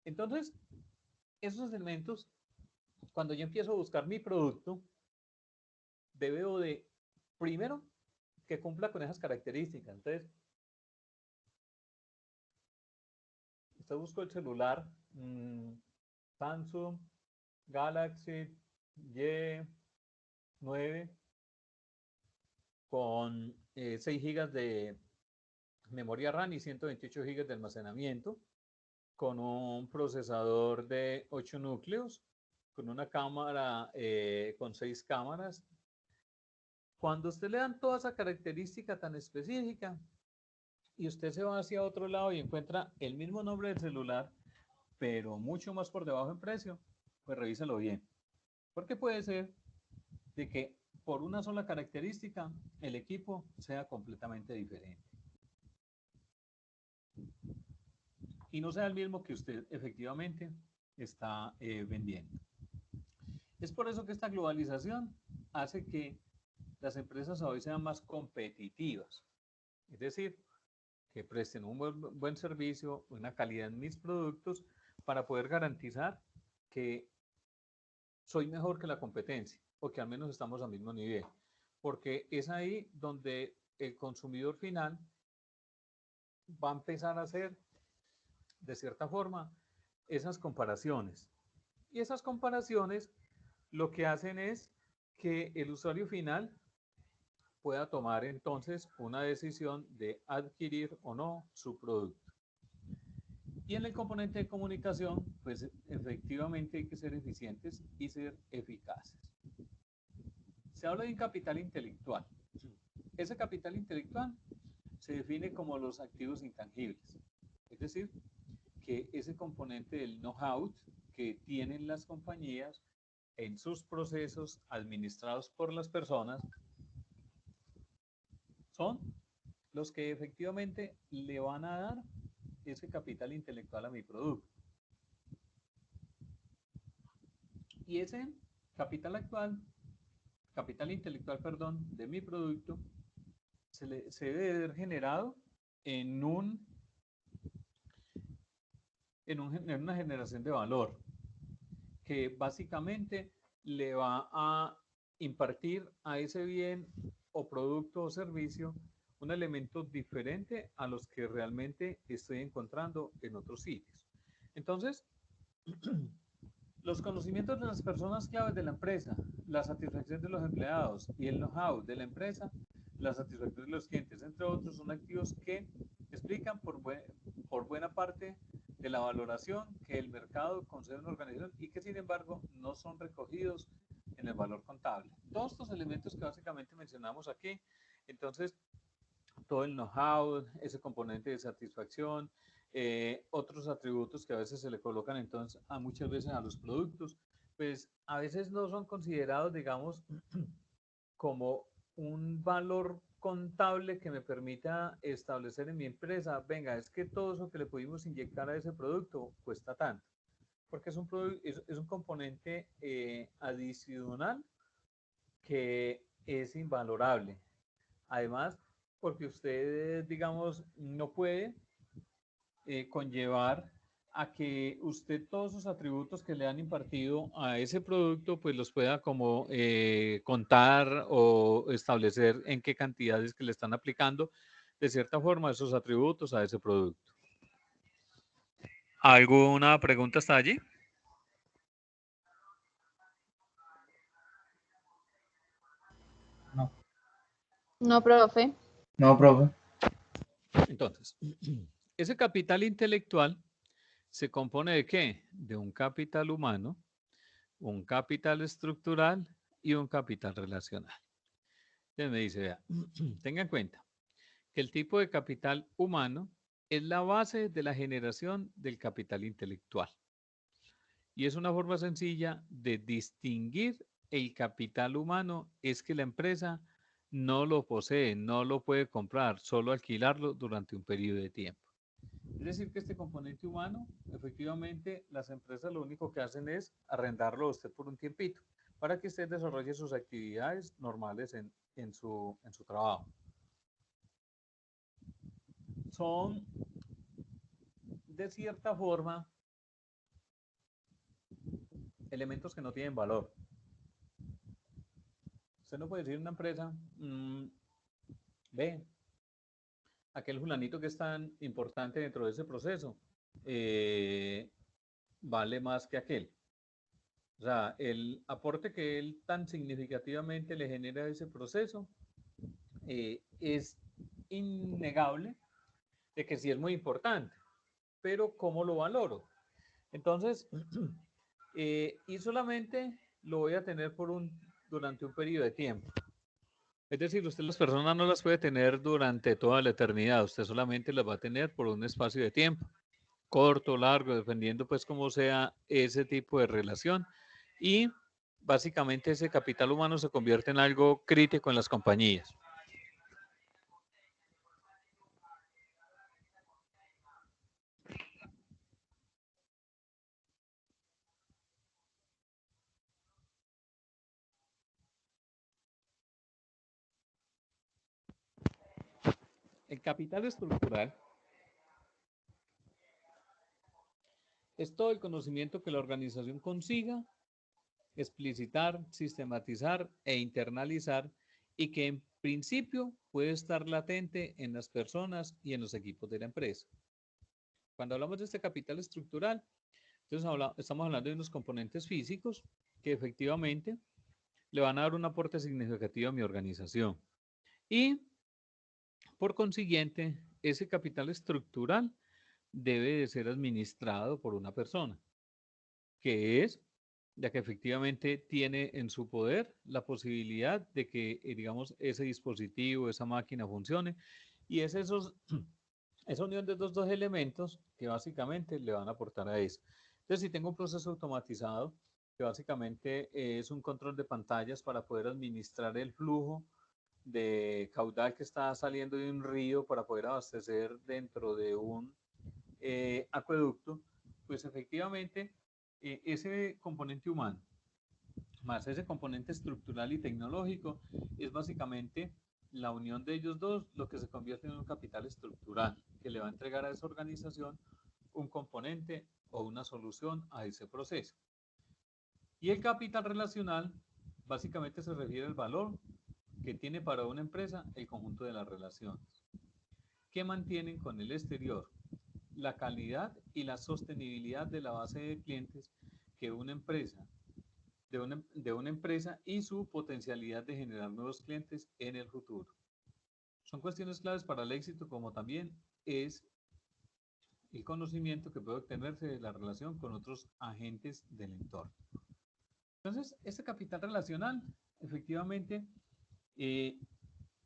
Entonces, esos elementos, cuando yo empiezo a buscar mi producto, debo de, primero, que cumpla con esas características. Entonces, usted busca el celular Samsung Galaxy Y9 con 6 GB de memoria RAM y 128 GB de almacenamiento, con un procesador de 8 núcleos, con una cámara, con 6 cámaras, Cuando usted le dan toda esa característica tan específica y usted se va hacia otro lado y encuentra el mismo nombre del celular, pero mucho más por debajo en precio, pues revíselo bien. Porque puede ser de que por una sola característica el equipo sea completamente diferente. Y no sea el mismo que usted efectivamente está vendiendo. Es por eso que esta globalización hace que las empresas hoy sean más competitivas. Es decir, que presten un buen servicio, una calidad en mis productos para poder garantizar que soy mejor que la competencia o que al menos estamos al mismo nivel. Porque es ahí donde el consumidor final va a empezar a hacer, de cierta forma, esas comparaciones. Y esas comparaciones lo que hacen es que el usuario final pueda tomar entonces una decisión de adquirir o no su producto. Y en el componente de comunicación, pues efectivamente hay que ser eficientes y ser eficaces. Se habla de un capital intelectual. Ese capital intelectual se define como los activos intangibles. Es decir, que ese componente del know-how que tienen las compañías en sus procesos administrados por las personas son los que efectivamente le van a dar ese capital intelectual a mi producto. Y ese capital intelectual, de mi producto se debe ver generado en una generación de valor que básicamente le va a impartir a ese bien o producto o servicio un elemento diferente a los que realmente estoy encontrando en otros sitios. Entonces, los conocimientos de las personas claves de la empresa, la satisfacción de los empleados y el know-how de la empresa, la satisfacción de los clientes, entre otros, son activos que explican por buena parte de la valoración que el mercado concede a una organización y que sin embargo no son recogidos en el valor contable. Todos estos elementos que básicamente mencionamos aquí, entonces todo el know-how, ese componente de satisfacción, otros atributos que a veces se le colocan entonces muchas veces a los productos, pues a veces no son considerados, digamos, como un valor contable que me permita establecer en mi empresa, venga, es que todo eso que le pudimos inyectar a ese producto cuesta tanto, porque es un componente adicional que es invalorable. Además, porque usted, digamos, no puede conllevar a que usted todos esos atributos que le han impartido a ese producto, pues los pueda como contar o establecer en qué cantidades que le están aplicando de cierta forma esos atributos a ese producto. ¿Alguna pregunta hasta allí? No. No, profe. No, profe. Entonces, ese capital intelectual se compone ¿de qué? De un capital humano, un capital estructural y un capital relacional. Entonces me dice, vea, tenga en cuenta que el tipo de capital humano es la base de la generación del capital intelectual. Y es una forma sencilla de distinguir el capital humano, es que la empresa no lo posee, no lo puede comprar, solo alquilarlo durante un periodo de tiempo. Es decir, que este componente humano, efectivamente, las empresas lo único que hacen es arrendarlo a usted por un tiempito, para que usted desarrolle sus actividades normales en su trabajo. Son, de cierta forma, elementos que no tienen valor. Usted no puede decir una empresa, ve, aquel fulanito que es tan importante dentro de ese proceso, vale más que aquel. O sea, el aporte que él tan significativamente le genera a ese proceso es innegable de que sí es muy importante, pero ¿cómo lo valoro? Entonces, y solamente lo voy a tener durante un periodo de tiempo. Es decir, usted las personas no las puede tener durante toda la eternidad, usted solamente las va a tener por un espacio de tiempo, corto, largo, dependiendo pues cómo sea ese tipo de relación. Y básicamente ese capital humano se convierte en algo crítico en las compañías. El capital estructural es todo el conocimiento que la organización consiga explicitar, sistematizar e internalizar y que en principio puede estar latente en las personas y en los equipos de la empresa. Cuando hablamos de este capital estructural, entonces estamos hablando de unos componentes físicos que efectivamente le van a dar un aporte significativo a mi organización. Y por consiguiente, ese capital estructural debe de ser administrado por una persona, que es, ya que efectivamente tiene en su poder la posibilidad de que, digamos, ese dispositivo, esa máquina funcione, y es esa unión de estos dos elementos que básicamente le van a aportar a eso. Entonces, si tengo un proceso automatizado, que básicamente es un control de pantallas para poder administrar el flujo de caudal que está saliendo de un río para poder abastecer dentro de un acueducto, pues efectivamente ese componente humano más ese componente estructural y tecnológico es básicamente la unión de ellos dos lo que se convierte en un capital estructural que le va a entregar a esa organización un componente o una solución a ese proceso. Y el capital relacional básicamente se refiere al valor que tiene para una empresa el conjunto de las relaciones que mantienen con el exterior la calidad y la sostenibilidad de la base de clientes que una empresa de una empresa y su potencialidad de generar nuevos clientes en el futuro. Son cuestiones claves para el éxito, como también es el conocimiento que puede obtenerse de la relación con otros agentes del entorno. Entonces, este capital relacional, efectivamente,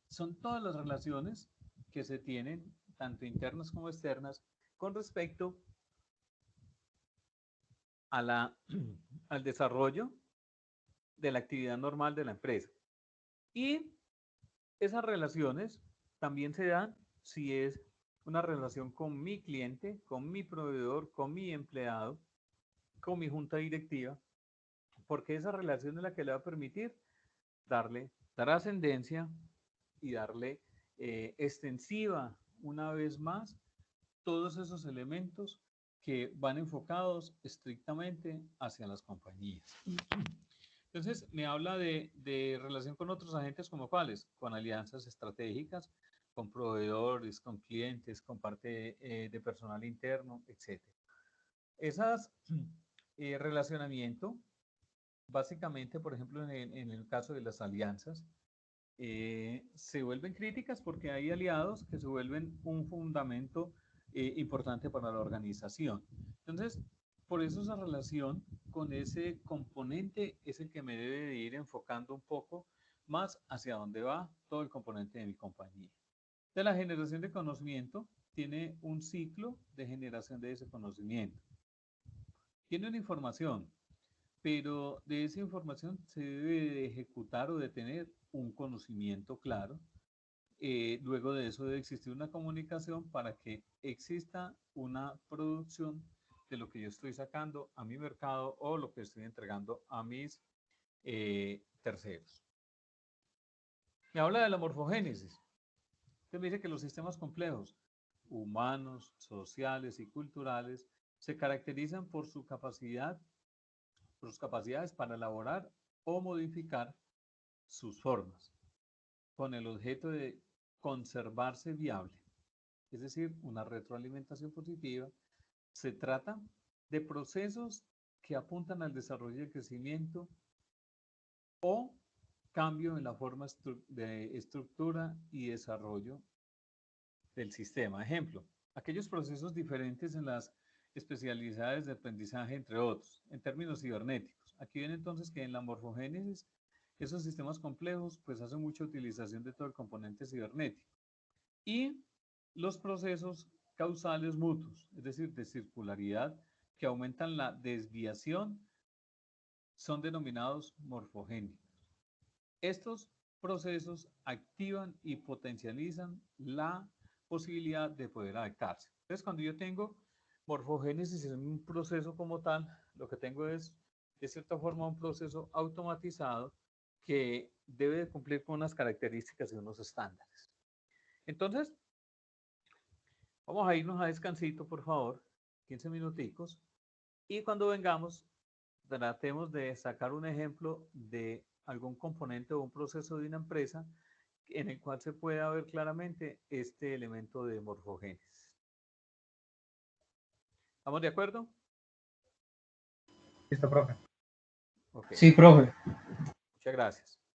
son todas las relaciones que se tienen, tanto internas como externas, con respecto a al desarrollo de la actividad normal de la empresa. Y esas relaciones también se dan si es una relación con mi cliente, con mi proveedor, con mi empleado, con mi junta directiva, porque esa relación es la que le va a permitir darle trascendencia y darle extensiva una vez más todos esos elementos que van enfocados estrictamente hacia las compañías. Entonces, me habla de relación con otros agentes como cuáles, con alianzas estratégicas, con proveedores, con clientes, con parte de personal interno, etc. Esas relacionamiento, básicamente, por ejemplo, en el caso de las alianzas, se vuelven críticas porque hay aliados que se vuelven un fundamento importante para la organización. Entonces, por eso esa relación con ese componente es el que me debe de ir enfocando un poco más hacia dónde va todo el componente de mi compañía. De la generación de conocimiento tiene un ciclo de generación de ese conocimiento. Tiene una información, pero de esa información se debe de ejecutar o de tener un conocimiento claro. Luego de eso debe existir una comunicación para que exista una producción de lo que yo estoy sacando a mi mercado o lo que estoy entregando a mis terceros. Me habla de la morfogénesis. Usted me dice que los sistemas complejos, humanos, sociales y culturales, se caracterizan por sus capacidades para elaborar o modificar sus formas, con el objeto de conservarse viable, es decir, una retroalimentación positiva. Se trata de procesos que apuntan al desarrollo y el crecimiento o cambio en la forma de estructura y desarrollo del sistema. Ejemplo, aquellos procesos diferentes en las especialidades de aprendizaje, entre otros, en términos cibernéticos. Aquí ven entonces que en la morfogénesis esos sistemas complejos pues hacen mucha utilización de todo el componente cibernético. Y los procesos causales mutuos, es decir, de circularidad, que aumentan la desviación, son denominados morfogénicos. Estos procesos activan y potencializan la posibilidad de poder adaptarse. Entonces, cuando yo tengo morfogénesis en un proceso como tal, lo que tengo es, de cierta forma, un proceso automatizado que debe de cumplir con unas características y unos estándares. Entonces, vamos a irnos a descansito, por favor, 15 minuticos, y cuando vengamos, tratemos de sacar un ejemplo de algún componente o un proceso de una empresa en el cual se pueda ver claramente este elemento de morfogénesis. ¿Estamos de acuerdo? Listo, profe. Okay. Sí, profe. Muchas gracias.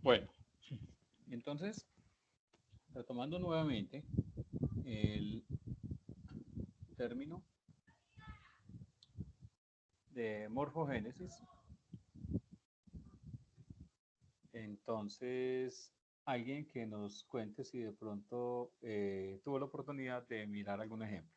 Bueno, entonces, retomando nuevamente el término de morfogénesis, entonces, alguien que nos cuente si de pronto tuvo la oportunidad de mirar algún ejemplo.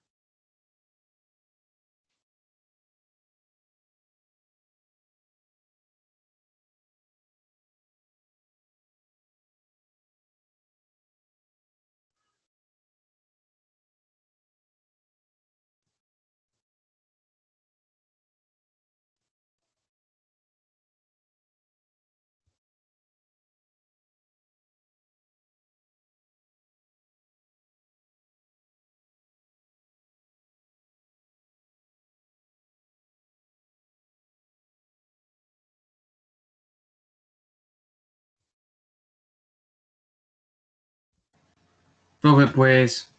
Profe, pues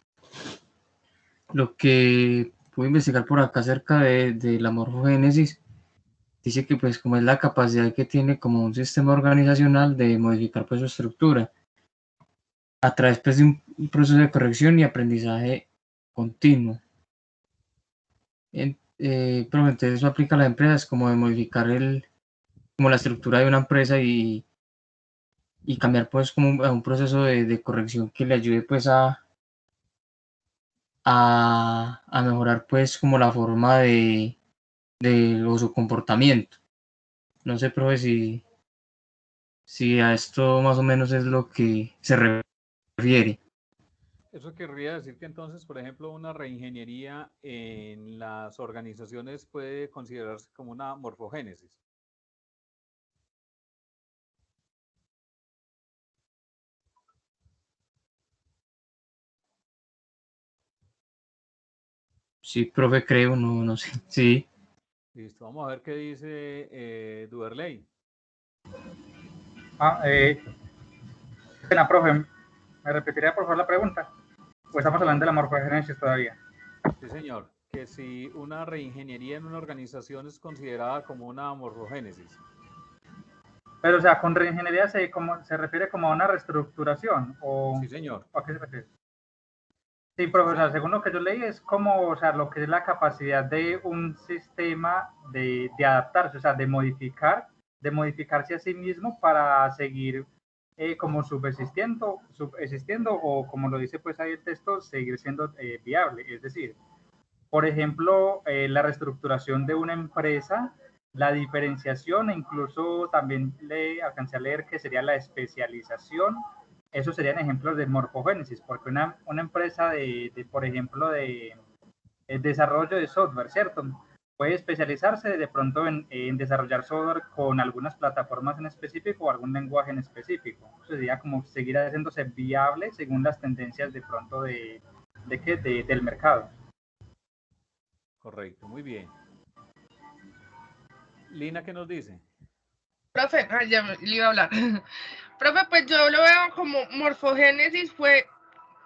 lo que pude investigar por acá acerca de la morfogénesis dice que pues como es la capacidad que tiene como un sistema organizacional de modificar pues su estructura a través pues, de un proceso de corrección y aprendizaje continuo. Pero entonces eso aplica a las empresas como de modificar como la estructura de una empresa y cambiar pues como a un proceso de corrección que le ayude pues a mejorar pues como la forma o su comportamiento. No sé, profe, si a esto más o menos es lo que se refiere. Eso querría decir que entonces, por ejemplo, una reingeniería en las organizaciones puede considerarse como una morfogénesis. Sí, profe, creo, no sé. Sí. Listo, vamos a ver qué dice Duverley. Profe, ¿me repetiría por favor la pregunta? ¿O estamos hablando de la morfogénesis todavía? Sí, señor, que si una reingeniería en una organización es considerada como una morfogénesis. Pero, o sea, con reingeniería se refiere como a una reestructuración, ¿o sí, señor. ¿a qué se refiere? Sí, profe, o sea, según lo que yo leí, es como, o sea, lo que es la capacidad de un sistema de adaptarse, o sea, de modificarse a sí mismo para seguir como subsistiendo, o como lo dice pues ahí el texto, seguir siendo viable. Es decir, por ejemplo, la reestructuración de una empresa, la diferenciación, e incluso también le alcancé a leer que sería la especialización. Esos serían ejemplos de morfogénesis, porque una empresa por ejemplo, de desarrollo de software, ¿cierto? Puede especializarse de pronto en desarrollar software con algunas plataformas en específico o algún lenguaje en específico. Eso sería como seguir haciéndose viable según las tendencias de pronto del mercado. Correcto, muy bien. Lina, ¿qué nos dice? Profe, ya le iba a hablar. Profe, pues yo lo veo como morfogénesis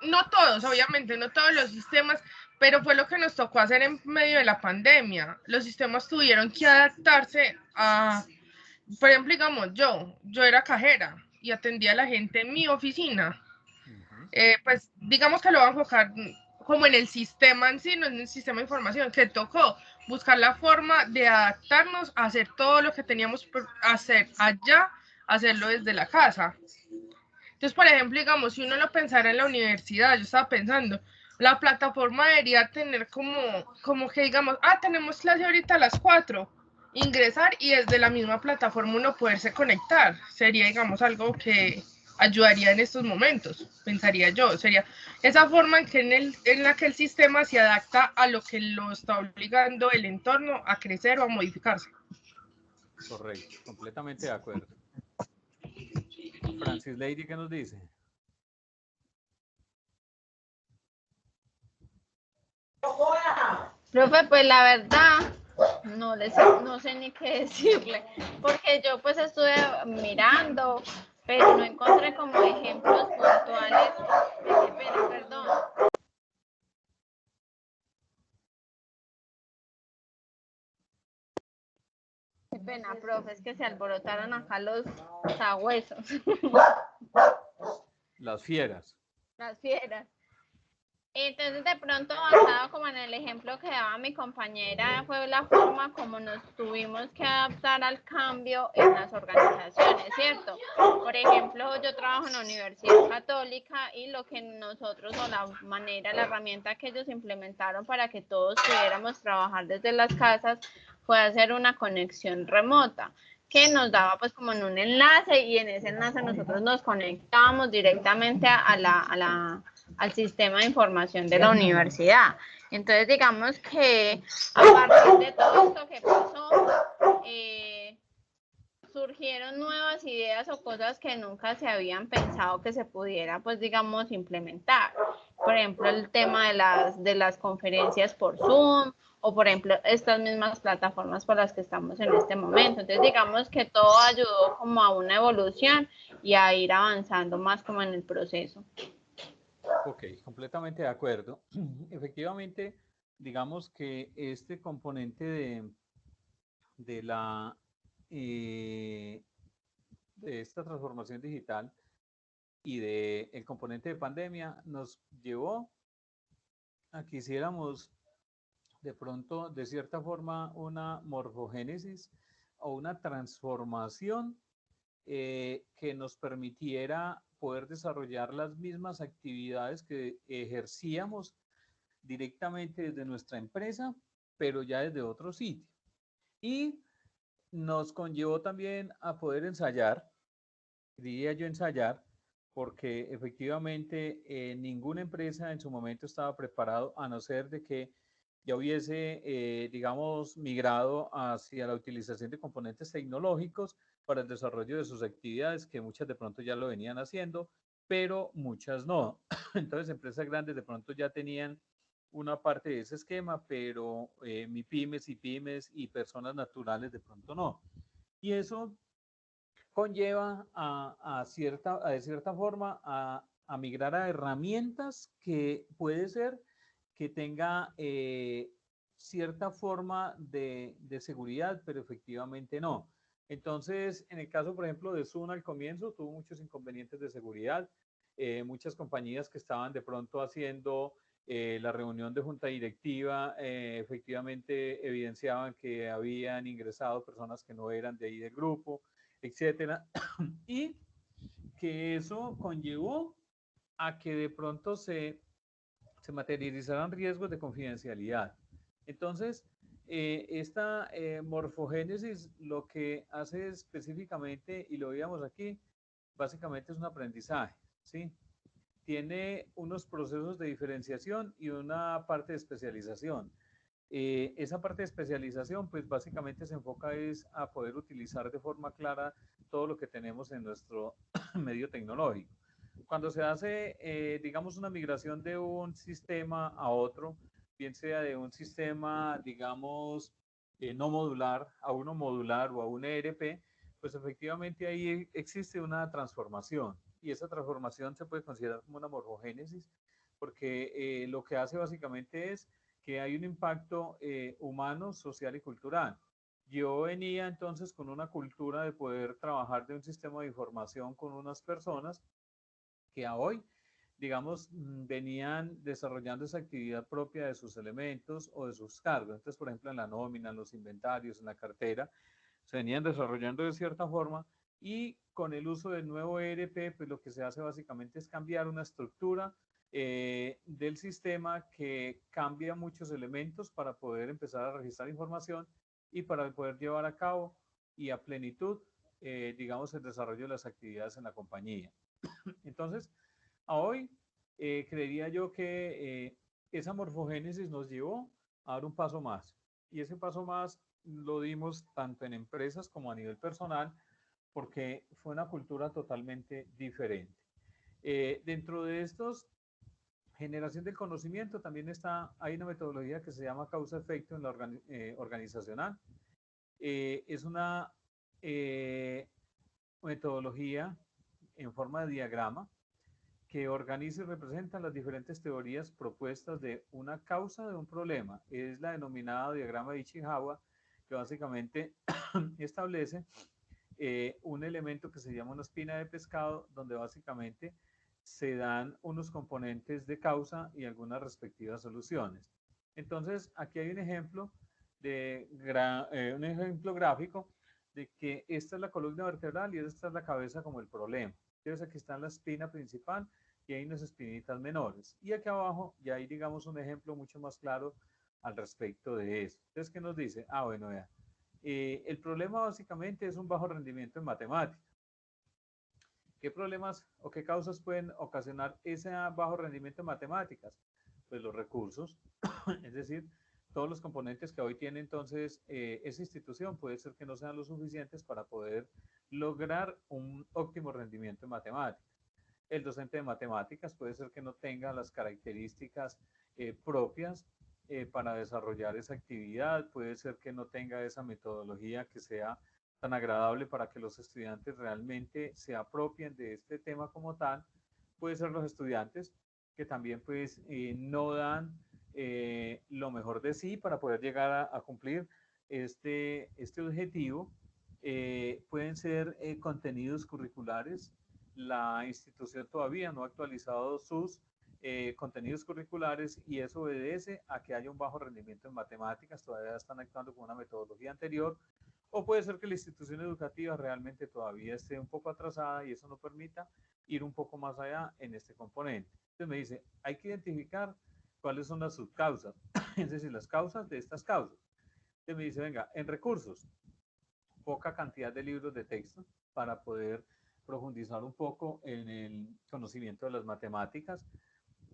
no todos, obviamente, no todos los sistemas, pero fue lo que nos tocó hacer en medio de la pandemia. Los sistemas tuvieron que adaptarse a, por ejemplo, digamos, yo era cajera y atendía a la gente en mi oficina. Pues digamos que lo voy a enfocar como en el sistema en sí, no en el sistema de información, que tocó buscar la forma de adaptarnos a hacer todo lo que teníamos por hacer allá, hacerlo desde la casa. Entonces, por ejemplo, digamos, si uno lo pensara en la universidad, yo estaba pensando, la plataforma debería tener como que digamos, tenemos clase ahorita a las 4, ingresar y desde la misma plataforma uno poderse conectar. Sería, digamos, algo que ayudaría en estos momentos, pensaría yo. Sería esa forma en la que el sistema se adapta a lo que lo está obligando el entorno a crecer o a modificarse. Correcto, completamente de acuerdo. Francis Lady, ¿qué nos dice? Profe, pues la verdad, no sé ni qué decirle, porque yo pues estuve mirando, pero no encontré como ejemplos puntuales. Pero, perdón. pena, profe, es que se alborotaron acá los sabuesos, Las fieras. las fieras. Entonces, de pronto, basado como en el ejemplo que daba mi compañera, fue la forma como nos tuvimos que adaptar al cambio en las organizaciones, ¿cierto? Por ejemplo, yo trabajo en la Universidad Católica y lo que nosotros, o la manera, la herramienta que ellos implementaron para que todos pudiéramos trabajar desde las casas fue hacer una conexión remota, que nos daba pues como en un enlace, y en ese enlace nosotros nos conectábamos directamente al sistema de información de la universidad. Entonces, digamos que a partir de todo esto que pasó, surgieron nuevas ideas o cosas que nunca se habían pensado que se pudiera, pues digamos, implementar. Por ejemplo, el tema de las conferencias por Zoom, o por ejemplo, estas mismas plataformas por las que estamos en este momento. Entonces, digamos que todo ayudó como a una evolución y a ir avanzando más como en el proceso. Ok, completamente de acuerdo. Efectivamente, digamos que este componente de de esta transformación digital y del componente de pandemia nos llevó a que hiciéramos de pronto, de cierta forma, una morfogénesis o una transformación que nos permitiera poder desarrollar las mismas actividades que ejercíamos directamente desde nuestra empresa, pero ya desde otro sitio. Y nos conllevó también a poder ensayar, diría yo ensayar, porque efectivamente ninguna empresa en su momento estaba preparado, a no ser de que ya hubiese, digamos, migrado hacia la utilización de componentes tecnológicos para el desarrollo de sus actividades, que muchas de pronto ya lo venían haciendo, pero muchas no. Entonces, empresas grandes de pronto ya tenían una parte de ese esquema, pero MIPYMES y pymes y personas naturales de pronto no. Y eso conlleva de cierta forma a migrar a herramientas que puede ser que tenga cierta forma de seguridad, pero efectivamente no. Entonces, en el caso, por ejemplo, de Zoom al comienzo, tuvo muchos inconvenientes de seguridad. Muchas compañías que estaban de pronto haciendo la reunión de junta directiva, efectivamente evidenciaban que habían ingresado personas que no eran de ahí del grupo, etcétera, y que eso conllevó a que de pronto se materializaran riesgos de confidencialidad. Entonces, esta morfogénesis lo que hace específicamente, y lo veíamos aquí, básicamente es un aprendizaje, ¿sí? Tiene unos procesos de diferenciación y una parte de especialización. Esa parte de especialización, pues básicamente se enfoca es a poder utilizar de forma clara todo lo que tenemos en nuestro medio tecnológico. Cuando se hace, digamos, una migración de un sistema a otro, bien sea de un sistema, digamos, no modular a uno modular o a un ERP, pues efectivamente ahí existe una transformación, y esa transformación se puede considerar como una morfogénesis, porque lo que hace básicamente es que hay un impacto humano, social y cultural. Yo venía entonces con una cultura de poder trabajar de un sistema de información con unas personas que a hoy, digamos, venían desarrollando esa actividad propia de sus elementos o de sus cargos. Entonces, por ejemplo, en la nómina, en los inventarios, en la cartera, se venían desarrollando de cierta forma, y con el uso del nuevo ERP, pues lo que se hace básicamente es cambiar una estructura del sistema que cambia muchos elementos para poder empezar a registrar información y para poder llevar a cabo y a plenitud, digamos, el desarrollo de las actividades en la compañía. Entonces, a hoy, creería yo que esa morfogénesis nos llevó a dar un paso más. Y ese paso más lo dimos tanto en empresas como a nivel personal, porque fue una cultura totalmente diferente. Dentro de estos, generación del conocimiento, también hay una metodología que se llama causa-efecto en la organizacional. Es una metodología en forma de diagrama que organiza y representa las diferentes teorías propuestas de una causa de un problema. Es la denominada diagrama de Ichikawa, que básicamente establece un elemento que se llama una espina de pescado, donde básicamente se dan unos componentes de causa y algunas respectivas soluciones. Entonces, aquí hay un ejemplo un ejemplo gráfico de que esta es la columna vertebral y esta es la cabeza como el problema. Entonces, aquí está la espina principal y hay unas espinitas menores. Y aquí abajo ya hay, digamos, un ejemplo mucho más claro al respecto de eso. Entonces, ¿qué nos dice? Ah, bueno, vea. El problema básicamente es un bajo rendimiento en matemáticas. ¿Qué problemas o qué causas pueden ocasionar ese bajo rendimiento en matemáticas? Pues los recursos, es decir, todos los componentes que hoy tiene entonces esa institución puede ser que no sean lo suficientes para poder lograr un óptimo rendimiento en matemáticas. El docente de matemáticas puede ser que no tenga las características propias para desarrollar esa actividad, puede ser que no tenga esa metodología que sea tan agradable para que los estudiantes realmente se apropien de este tema como tal. Puede ser los estudiantes que también pues no dan lo mejor de sí para poder llegar a cumplir este objetivo. Pueden ser contenidos curriculares. La institución todavía no ha actualizado sus contenidos curriculares y eso obedece a que haya un bajo rendimiento en matemáticas, todavía están actuando con una metodología anterior, o puede ser que la institución educativa realmente todavía esté un poco atrasada y eso no permita ir un poco más allá en este componente. Entonces me dice, hay que identificar cuáles son las subcausas, es decir, las causas de estas causas. Entonces me dice, venga, en recursos, poca cantidad de libros de texto para poder profundizar un poco en el conocimiento de las matemáticas,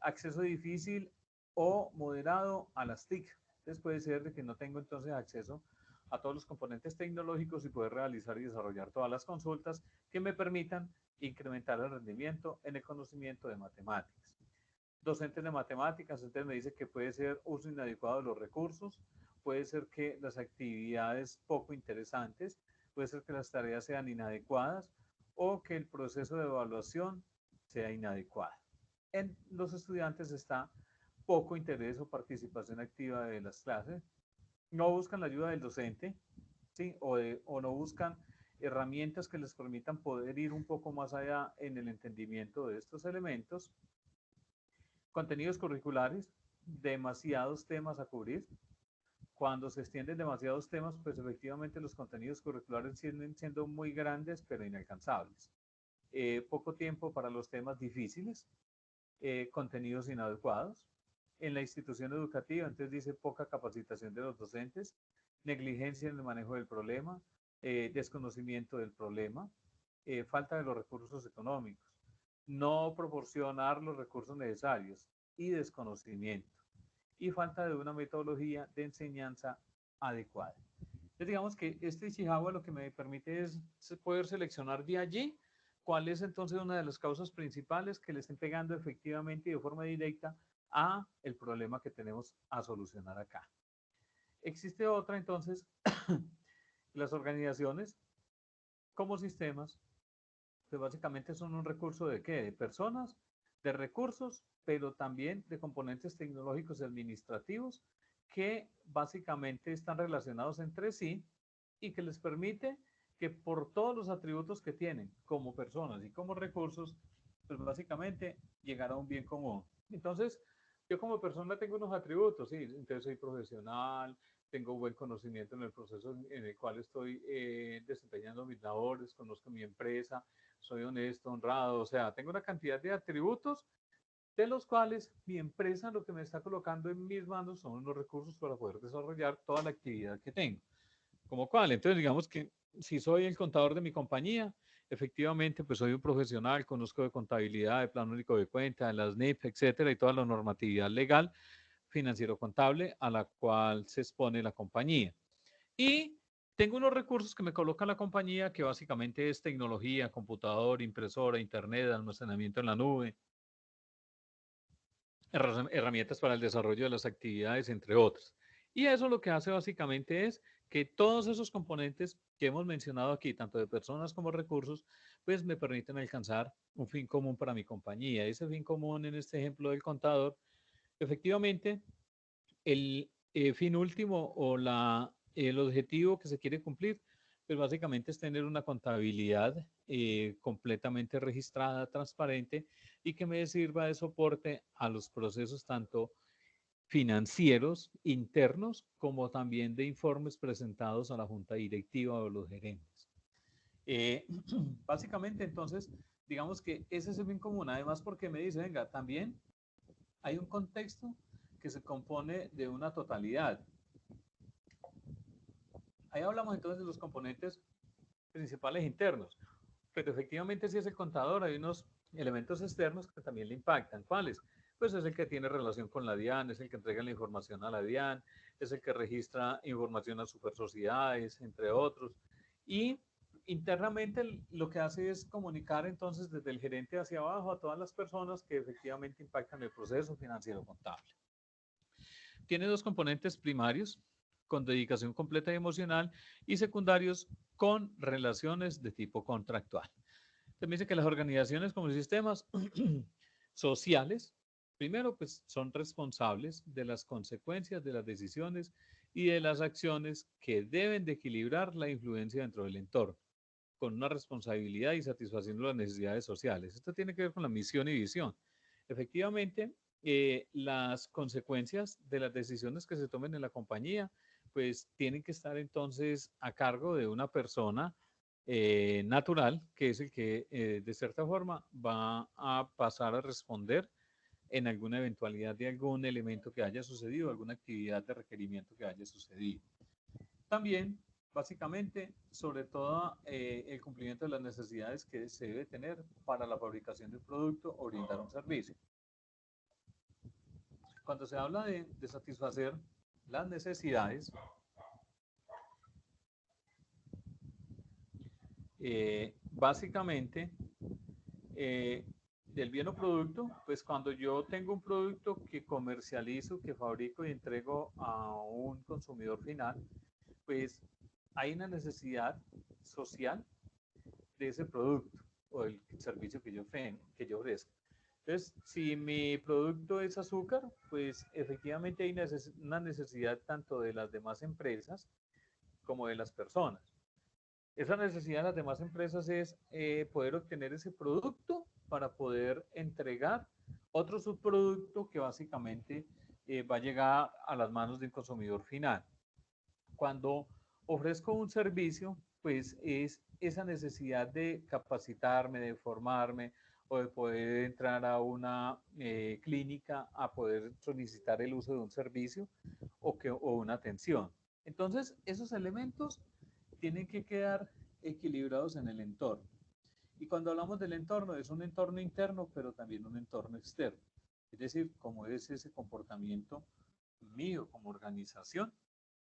acceso difícil o moderado a las TIC. Entonces puede ser de que no tengo entonces acceso a todos los componentes tecnológicos y poder realizar y desarrollar todas las consultas que me permitan incrementar el rendimiento en el conocimiento de matemáticas. Docentes de matemáticas, entonces me dice que puede ser uso inadecuado de los recursos, puede ser que las actividades poco interesantes, puede ser que las tareas sean inadecuadas o que el proceso de evaluación sea inadecuado. En los estudiantes está poco interés o participación activa de las clases, no buscan la ayuda del docente, ¿sí? o no buscan herramientas que les permitan poder ir un poco más allá en el entendimiento de estos elementos. Contenidos curriculares, demasiados temas a cubrir. Cuando se extienden demasiados temas, pues efectivamente los contenidos curriculares siguen siendo muy grandes, pero inalcanzables. Poco tiempo para los temas difíciles, contenidos inadecuados. En la institución educativa, entonces dice poca capacitación de los docentes, negligencia en el manejo del problema, desconocimiento del problema, falta de los recursos económicos, no proporcionar los recursos necesarios y desconocimiento, y falta de una metodología de enseñanza adecuada. Entonces digamos que este Ishikawa lo que me permite es poder seleccionar de allí cuál es entonces una de las causas principales que le estén pegando efectivamente y de forma directa a el problema que tenemos a solucionar acá. Existe otra entonces, las organizaciones como sistemas, que básicamente son un recurso de ¿qué? De personas, de recursos, pero también de componentes tecnológicos y administrativos que básicamente están relacionados entre sí y que les permite que por todos los atributos que tienen como personas y como recursos, pues básicamente llegar a un bien común. Entonces, yo como persona tengo unos atributos, sí, entonces soy profesional, tengo buen conocimiento en el proceso en el cual estoy desempeñando mis labores, conozco mi empresa, soy honesto, honrado, o sea, tengo una cantidad de atributos de los cuales mi empresa lo que me está colocando en mis manos son los recursos para poder desarrollar toda la actividad que tengo. ¿Como cuál? Entonces, digamos que si soy el contador de mi compañía, efectivamente, pues soy un profesional, conozco de contabilidad, de plano único de cuenta, de las NIF, etcétera, y toda la normatividad legal financiero-contable a la cual se expone la compañía. Y tengo unos recursos que me coloca la compañía, que básicamente es tecnología, computador, impresora, internet, almacenamiento en la nube, herramientas para el desarrollo de las actividades, entre otras. Y eso lo que hace básicamente es que todos esos componentes que hemos mencionado aquí, tanto de personas como recursos, pues me permiten alcanzar un fin común para mi compañía. Ese fin común en este ejemplo del contador, efectivamente, el fin último o El objetivo que se quiere cumplir, pues básicamente es tener una contabilidad completamente registrada, transparente y que me sirva de soporte a los procesos tanto financieros internos como también de informes presentados a la junta directiva o los gerentes. Básicamente, entonces, digamos que ese es el bien común. Además, porque me dice, venga, también hay un contexto que se compone de una totalidad. Ahí hablamos entonces de los componentes principales internos, pero efectivamente si es el contador, hay unos elementos externos que también le impactan. ¿Cuáles? Pues es el que tiene relación con la DIAN, es el que entrega la información a la DIAN, es el que registra información a supersociedades, entre otros. Y internamente lo que hace es comunicar entonces desde el gerente hacia abajo a todas las personas que efectivamente impactan el proceso financiero contable. Tiene dos componentes primarios, con dedicación completa y emocional, y secundarios con relaciones de tipo contractual. También dice que las organizaciones como sistemas sociales, primero, pues son responsables de las consecuencias de las decisiones y de las acciones que deben de equilibrar la influencia dentro del entorno, con una responsabilidad y satisfaciendo las necesidades sociales. Esto tiene que ver con la misión y visión. Efectivamente, las consecuencias de las decisiones que se tomen en la compañía, pues tienen que estar entonces a cargo de una persona natural, que es el que de cierta forma va a pasar a responder en alguna eventualidad de algún elemento que haya sucedido, alguna actividad de requerimiento que haya sucedido. También, básicamente, sobre todo el cumplimiento de las necesidades que se debe tener para la fabricación de un producto o brindar un servicio. Cuando se habla de satisfacer las necesidades, básicamente, del bien o producto, pues cuando yo tengo un producto que comercializo, que fabrico y entrego a un consumidor final, pues hay una necesidad social de ese producto o del servicio que yo ofrezco. Entonces, si mi producto es azúcar, pues efectivamente hay una necesidad tanto de las demás empresas como de las personas. Esa necesidad de las demás empresas es poder obtener ese producto para poder entregar otro subproducto que básicamente va a llegar a las manos de un consumidor final. Cuando ofrezco un servicio, pues es esa necesidad de capacitarme, de formarme o de poder entrar a una clínica a poder solicitar el uso de un servicio o una atención. Entonces, esos elementos tienen que quedar equilibrados en el entorno. Y cuando hablamos del entorno, es un entorno interno, pero también un entorno externo. Es decir, cómo es ese comportamiento mío como organización,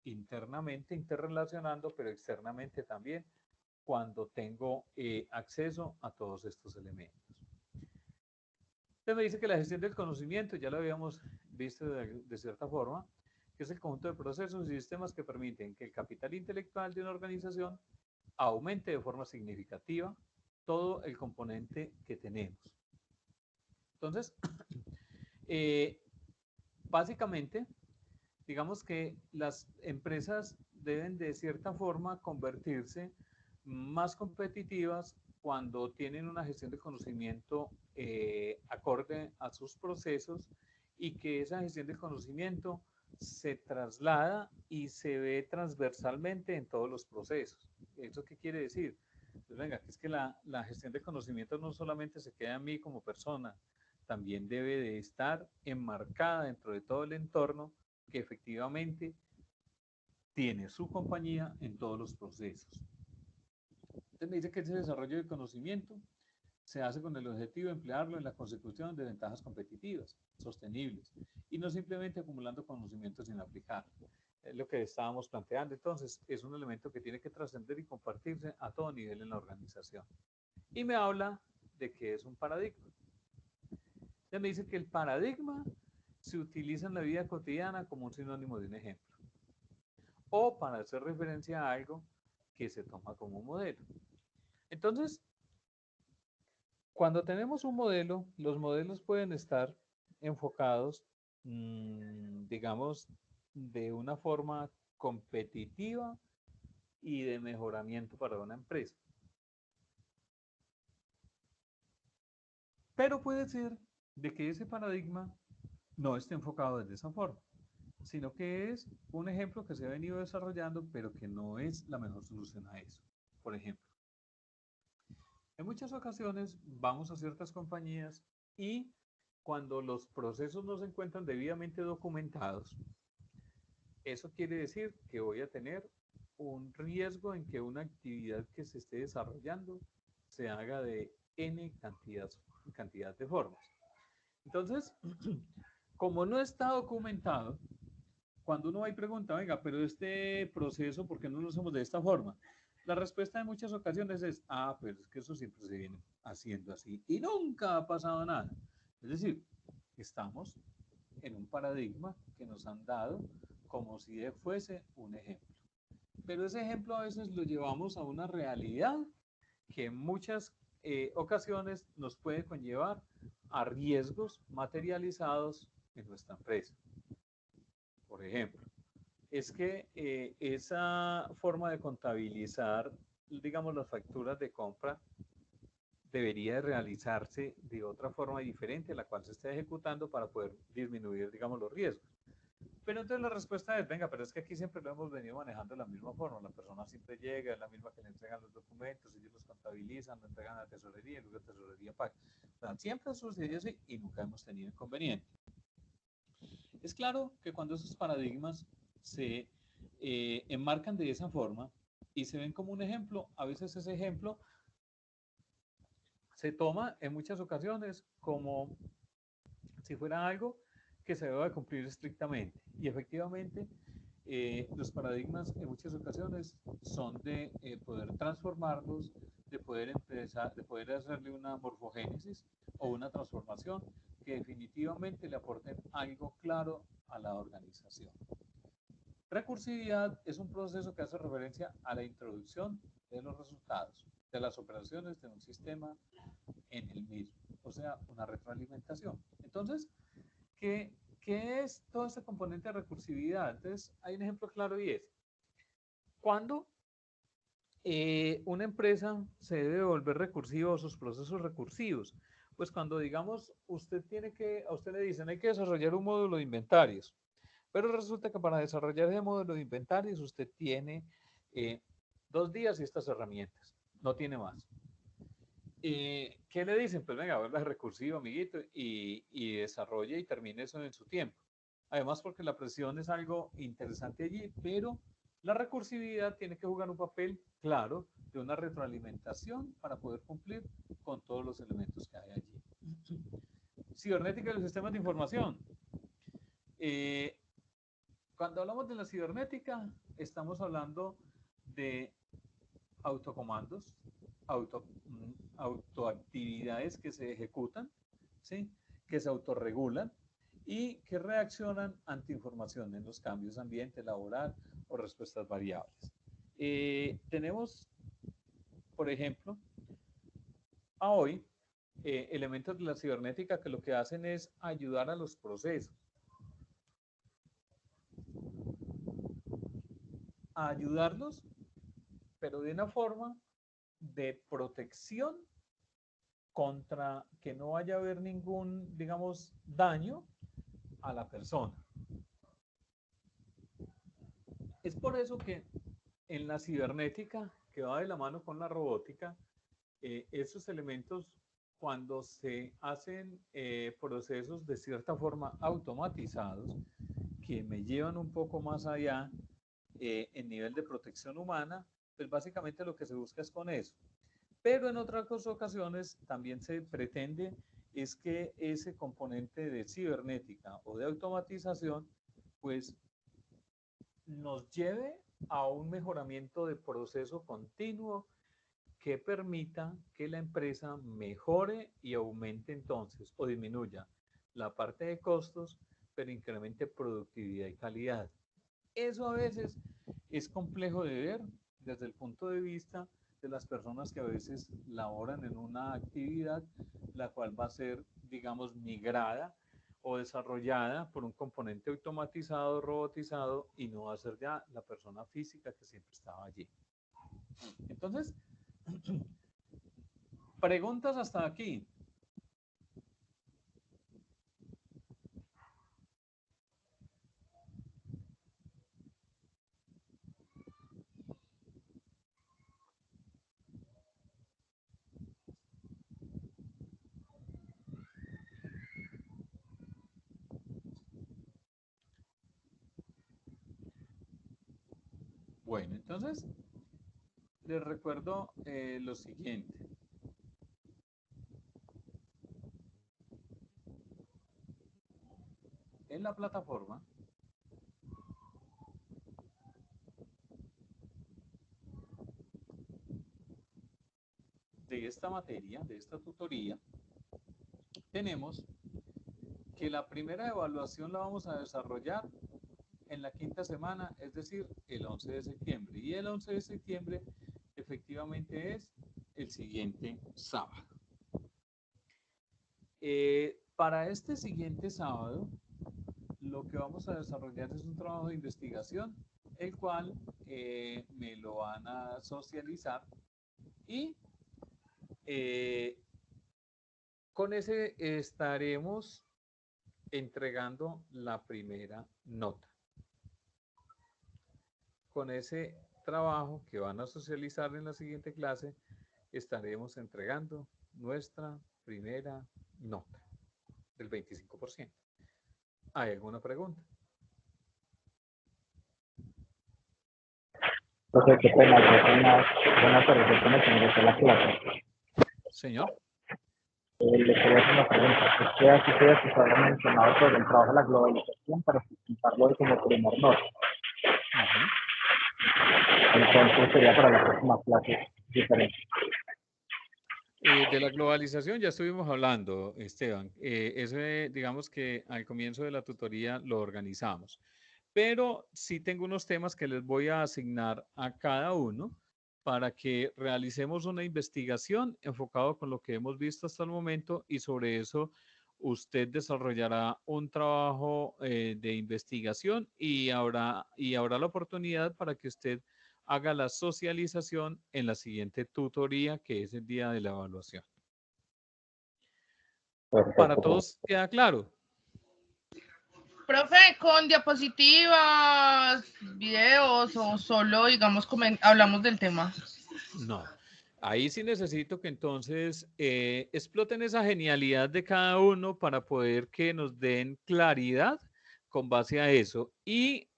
internamente interrelacionando, pero externamente también, cuando tengo acceso a todos estos elementos. Usted me dice que la gestión del conocimiento, ya lo habíamos visto de cierta forma, que es el conjunto de procesos y sistemas que permiten que el capital intelectual de una organización aumente de forma significativa todo el componente que tenemos. Entonces, básicamente, digamos que las empresas deben de cierta forma convertirse más competitivas cuando tienen una gestión de conocimiento acorde a sus procesos y que esa gestión de conocimiento se traslada y se ve transversalmente en todos los procesos. ¿Eso qué quiere decir? Pues venga, es que la gestión de conocimiento no solamente se queda en mí como persona, también debe de estar enmarcada dentro de todo el entorno que efectivamente tiene su compañía en todos los procesos. Entonces me dice que ese desarrollo de conocimiento se hace con el objetivo de emplearlo en la consecución de ventajas competitivas, sostenibles, y no simplemente acumulando conocimiento sin aplicar. Es lo que estábamos planteando. Entonces, es un elemento que tiene que trascender y compartirse a todo nivel en la organización. Y me habla de que es un paradigma. Ya me dice que el paradigma se utiliza en la vida cotidiana como un sinónimo de un ejemplo, o para hacer referencia a algo que se toma como modelo. Entonces, cuando tenemos un modelo, los modelos pueden estar enfocados, digamos, de una forma competitiva y de mejoramiento para una empresa. Pero puede ser de que ese paradigma no esté enfocado desde esa forma, sino que es un ejemplo que se ha venido desarrollando, pero que no es la mejor solución a eso. Por ejemplo, en muchas ocasiones vamos a ciertas compañías y cuando los procesos no se encuentran debidamente documentados, eso quiere decir que voy a tener un riesgo en que una actividad que se esté desarrollando se haga de N cantidad de formas. Entonces, como no está documentado, cuando uno va y pregunta, venga, pero este proceso, ¿por qué no lo hacemos de esta forma? La respuesta en muchas ocasiones es, pero es que eso siempre se viene haciendo así y nunca ha pasado nada. Es decir, estamos en un paradigma que nos han dado como si fuese un ejemplo. Pero ese ejemplo a veces lo llevamos a una realidad que en muchas ocasiones nos puede conllevar a riesgos materializados en nuestra empresa. Por ejemplo, es que esa forma de contabilizar, digamos, las facturas de compra debería de realizarse de otra forma diferente a la cual se está ejecutando para poder disminuir, digamos, los riesgos. Pero entonces la respuesta es, venga, pero es que aquí siempre lo hemos venido manejando de la misma forma. La persona siempre llega, es la misma que le entregan los documentos, ellos los contabilizan, lo entregan a la tesorería, y luego la tesorería paga. O sea, siempre ha sucedido así y nunca hemos tenido inconveniente. Es claro que cuando esos paradigmas se enmarcan de esa forma y se ven como un ejemplo, a veces ese ejemplo se toma en muchas ocasiones como si fuera algo que se debe cumplir estrictamente. Y efectivamente, los paradigmas en muchas ocasiones son de poder transformarlos, de poder empezar, de poder hacerle una morfogénesis o una transformación que definitivamente le aporten algo claro a la organización. Recursividad es un proceso que hace referencia a la introducción de los resultados de las operaciones de un sistema en el mismo, o sea, una retroalimentación. Entonces, ¿qué es todo ese componente de recursividad? Entonces, hay un ejemplo claro y es, cuando una empresa se debe volver recursiva o sus procesos recursivos, pues cuando, digamos, a usted le dicen, hay que desarrollar un módulo de inventarios, pero resulta que para desarrollar ese módulo de inventarios usted tiene 2 días y estas herramientas, no tiene más. ¿Qué le dicen? Pues venga, vuelva recursivo, amiguito, y desarrolle y termine eso en su tiempo. Además, porque la presión es algo interesante allí, pero la recursividad tiene que jugar un papel claro de una retroalimentación para poder cumplir con todos los elementos que hay allí. Cibernética de los sistemas de información. Cuando hablamos de la cibernética, estamos hablando de autocomandos, autoactividades que se ejecutan, ¿sí? Que se autorregulan y que reaccionan ante información en los cambios de ambiente laboral o respuestas variables. Tenemos, por ejemplo, a hoy elementos de la cibernética que lo que hacen es ayudar a los procesos, a ayudarlos, pero de una forma de protección contra que no vaya a haber ningún, digamos, daño a la persona. Es por eso que en la cibernética, que va de la mano con la robótica, esos elementos, cuando se hacen procesos de cierta forma automatizados, que me llevan un poco más allá en nivel de protección humana, pues básicamente lo que se busca es con eso. Pero en otras ocasiones también se pretende es que ese componente de cibernética o de automatización pues nos lleve a un mejoramiento de proceso continuo que permita que la empresa mejore y aumente entonces o disminuya la parte de costos, pero incremente productividad y calidad. Eso a veces es complejo de ver desde el punto de vista de las personas que a veces laboran en una actividad la cual va a ser, digamos, migrada o desarrollada por un componente automatizado, robotizado, y no va a ser ya la persona física que siempre estaba allí. Entonces, preguntas hasta aquí. Bueno, entonces les recuerdo lo siguiente. En la plataforma de esta materia, de esta tutoría, tenemos que la primera evaluación la vamos a desarrollar en la quinta semana, es decir, el 11 de septiembre. Y el 11 de septiembre efectivamente es el siguiente sábado. Para este siguiente sábado, lo que vamos a desarrollar es un trabajo de investigación, el cual me lo van a socializar y con ese estaremos entregando la primera nota. Con ese trabajo que van a socializar en la siguiente clase, estaremos entregando nuestra primera nota del 25%. ¿Hay alguna pregunta? Profe, qué pena, buenas tardes, yo me ingresé a la clase. Señor. Le quería hacer una pregunta. Es que aquí ustedes se habían mencionado sobre el trabajo de la globalización para presentarlo hoy como primer nota. Entonces sería para la próxima clase diferente. De la globalización ya estuvimos hablando, Esteban. Ese, digamos que al comienzo de la tutoría lo organizamos. Pero sí tengo unos temas que les voy a asignar a cada uno para que realicemos una investigación enfocado con lo que hemos visto hasta el momento y sobre eso usted desarrollará un trabajo de investigación y habrá la oportunidad para que usted haga la socialización en la siguiente tutoría, que es el día de la evaluación. Perfecto. ¿Para todos queda claro? Profe, ¿con diapositivas, videos o solo, digamos, hablamos del tema? No. Ahí sí necesito que entonces exploten esa genialidad de cada uno para poder que nos den claridad con base a eso. Y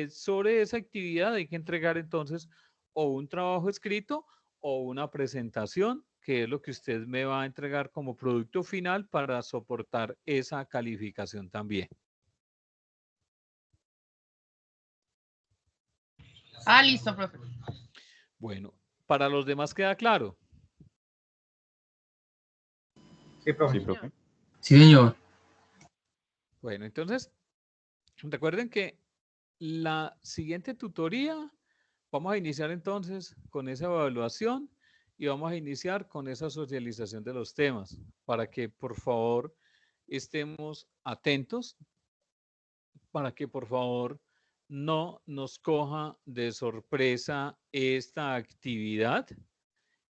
sobre esa actividad hay que entregar entonces o un trabajo escrito o una presentación, que es lo que usted me va a entregar como producto final para soportar esa calificación también. Ah, listo, profe. Bueno, ¿para los demás queda claro? Sí, profe. Sí, profe. Sí, señor. Bueno, entonces, recuerden que la siguiente tutoría vamos a iniciar entonces con esa evaluación y vamos a iniciar con esa socialización de los temas para que por favor estemos atentos, para que por favor no nos coja de sorpresa esta actividad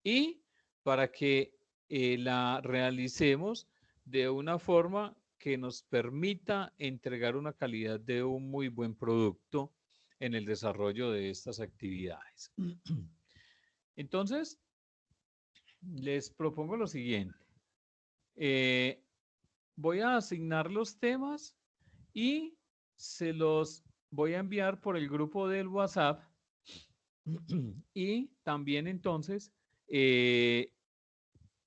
y para que la realicemos de una forma que nos permita entregar una calidad de un muy buen producto en el desarrollo de estas actividades. Entonces, les propongo lo siguiente. Voy a asignar los temas y se los voy a enviar por el grupo del WhatsApp y también entonces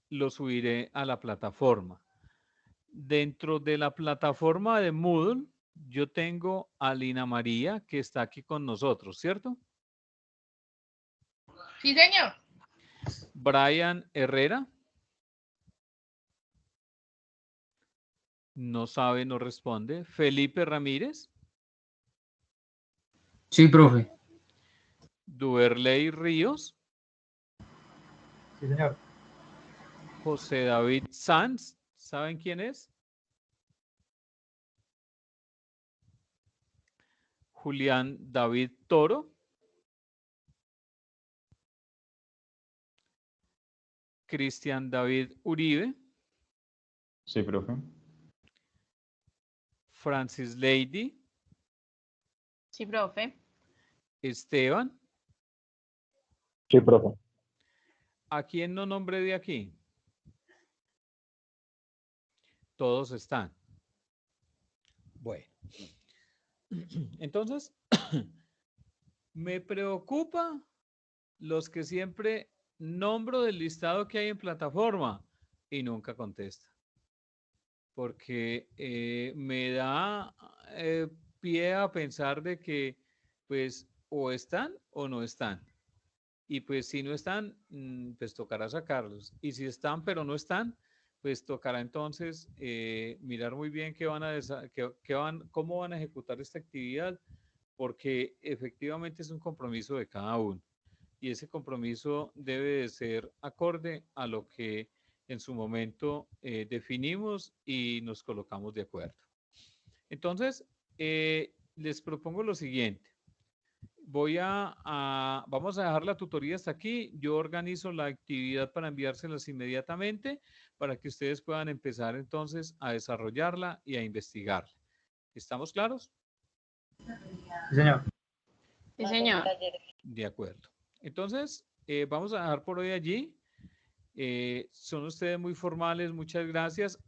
lo subiré a la plataforma. Dentro de la plataforma de Moodle, yo tengo a Lina María que está aquí con nosotros, ¿cierto? Sí, señor. Brian Herrera. No sabe, no responde. Felipe Ramírez. Sí, profe. Duerley Ríos. Sí, señor. José David Sanz. ¿Saben quién es? Julián David Toro. Cristian David Uribe. Sí, profe. Francis Lady. Sí, profe. Esteban. Sí, profe. ¿A quién no nombré de aquí? Todos están. Bueno. Entonces, me preocupa los que siempre nombro del listado que hay en plataforma y nunca contesta. Porque me da pie a pensar de que pues o están o no están. Y pues si no están, pues tocará sacarlos. Y si están pero no están, pues tocará entonces mirar muy bien cómo van a ejecutar esta actividad, porque efectivamente es un compromiso de cada uno. Y ese compromiso debe de ser acorde a lo que en su momento definimos y nos colocamos de acuerdo. Entonces, les propongo lo siguiente. Vamos a dejar la tutoría hasta aquí. Yo organizo la actividad para enviárselas inmediatamente para que ustedes puedan empezar entonces a desarrollarla y a investigarla. ¿Estamos claros? Sí, señor. Sí, señor. De acuerdo. Entonces, vamos a dejar por hoy allí. Son ustedes muy formales. Muchas gracias.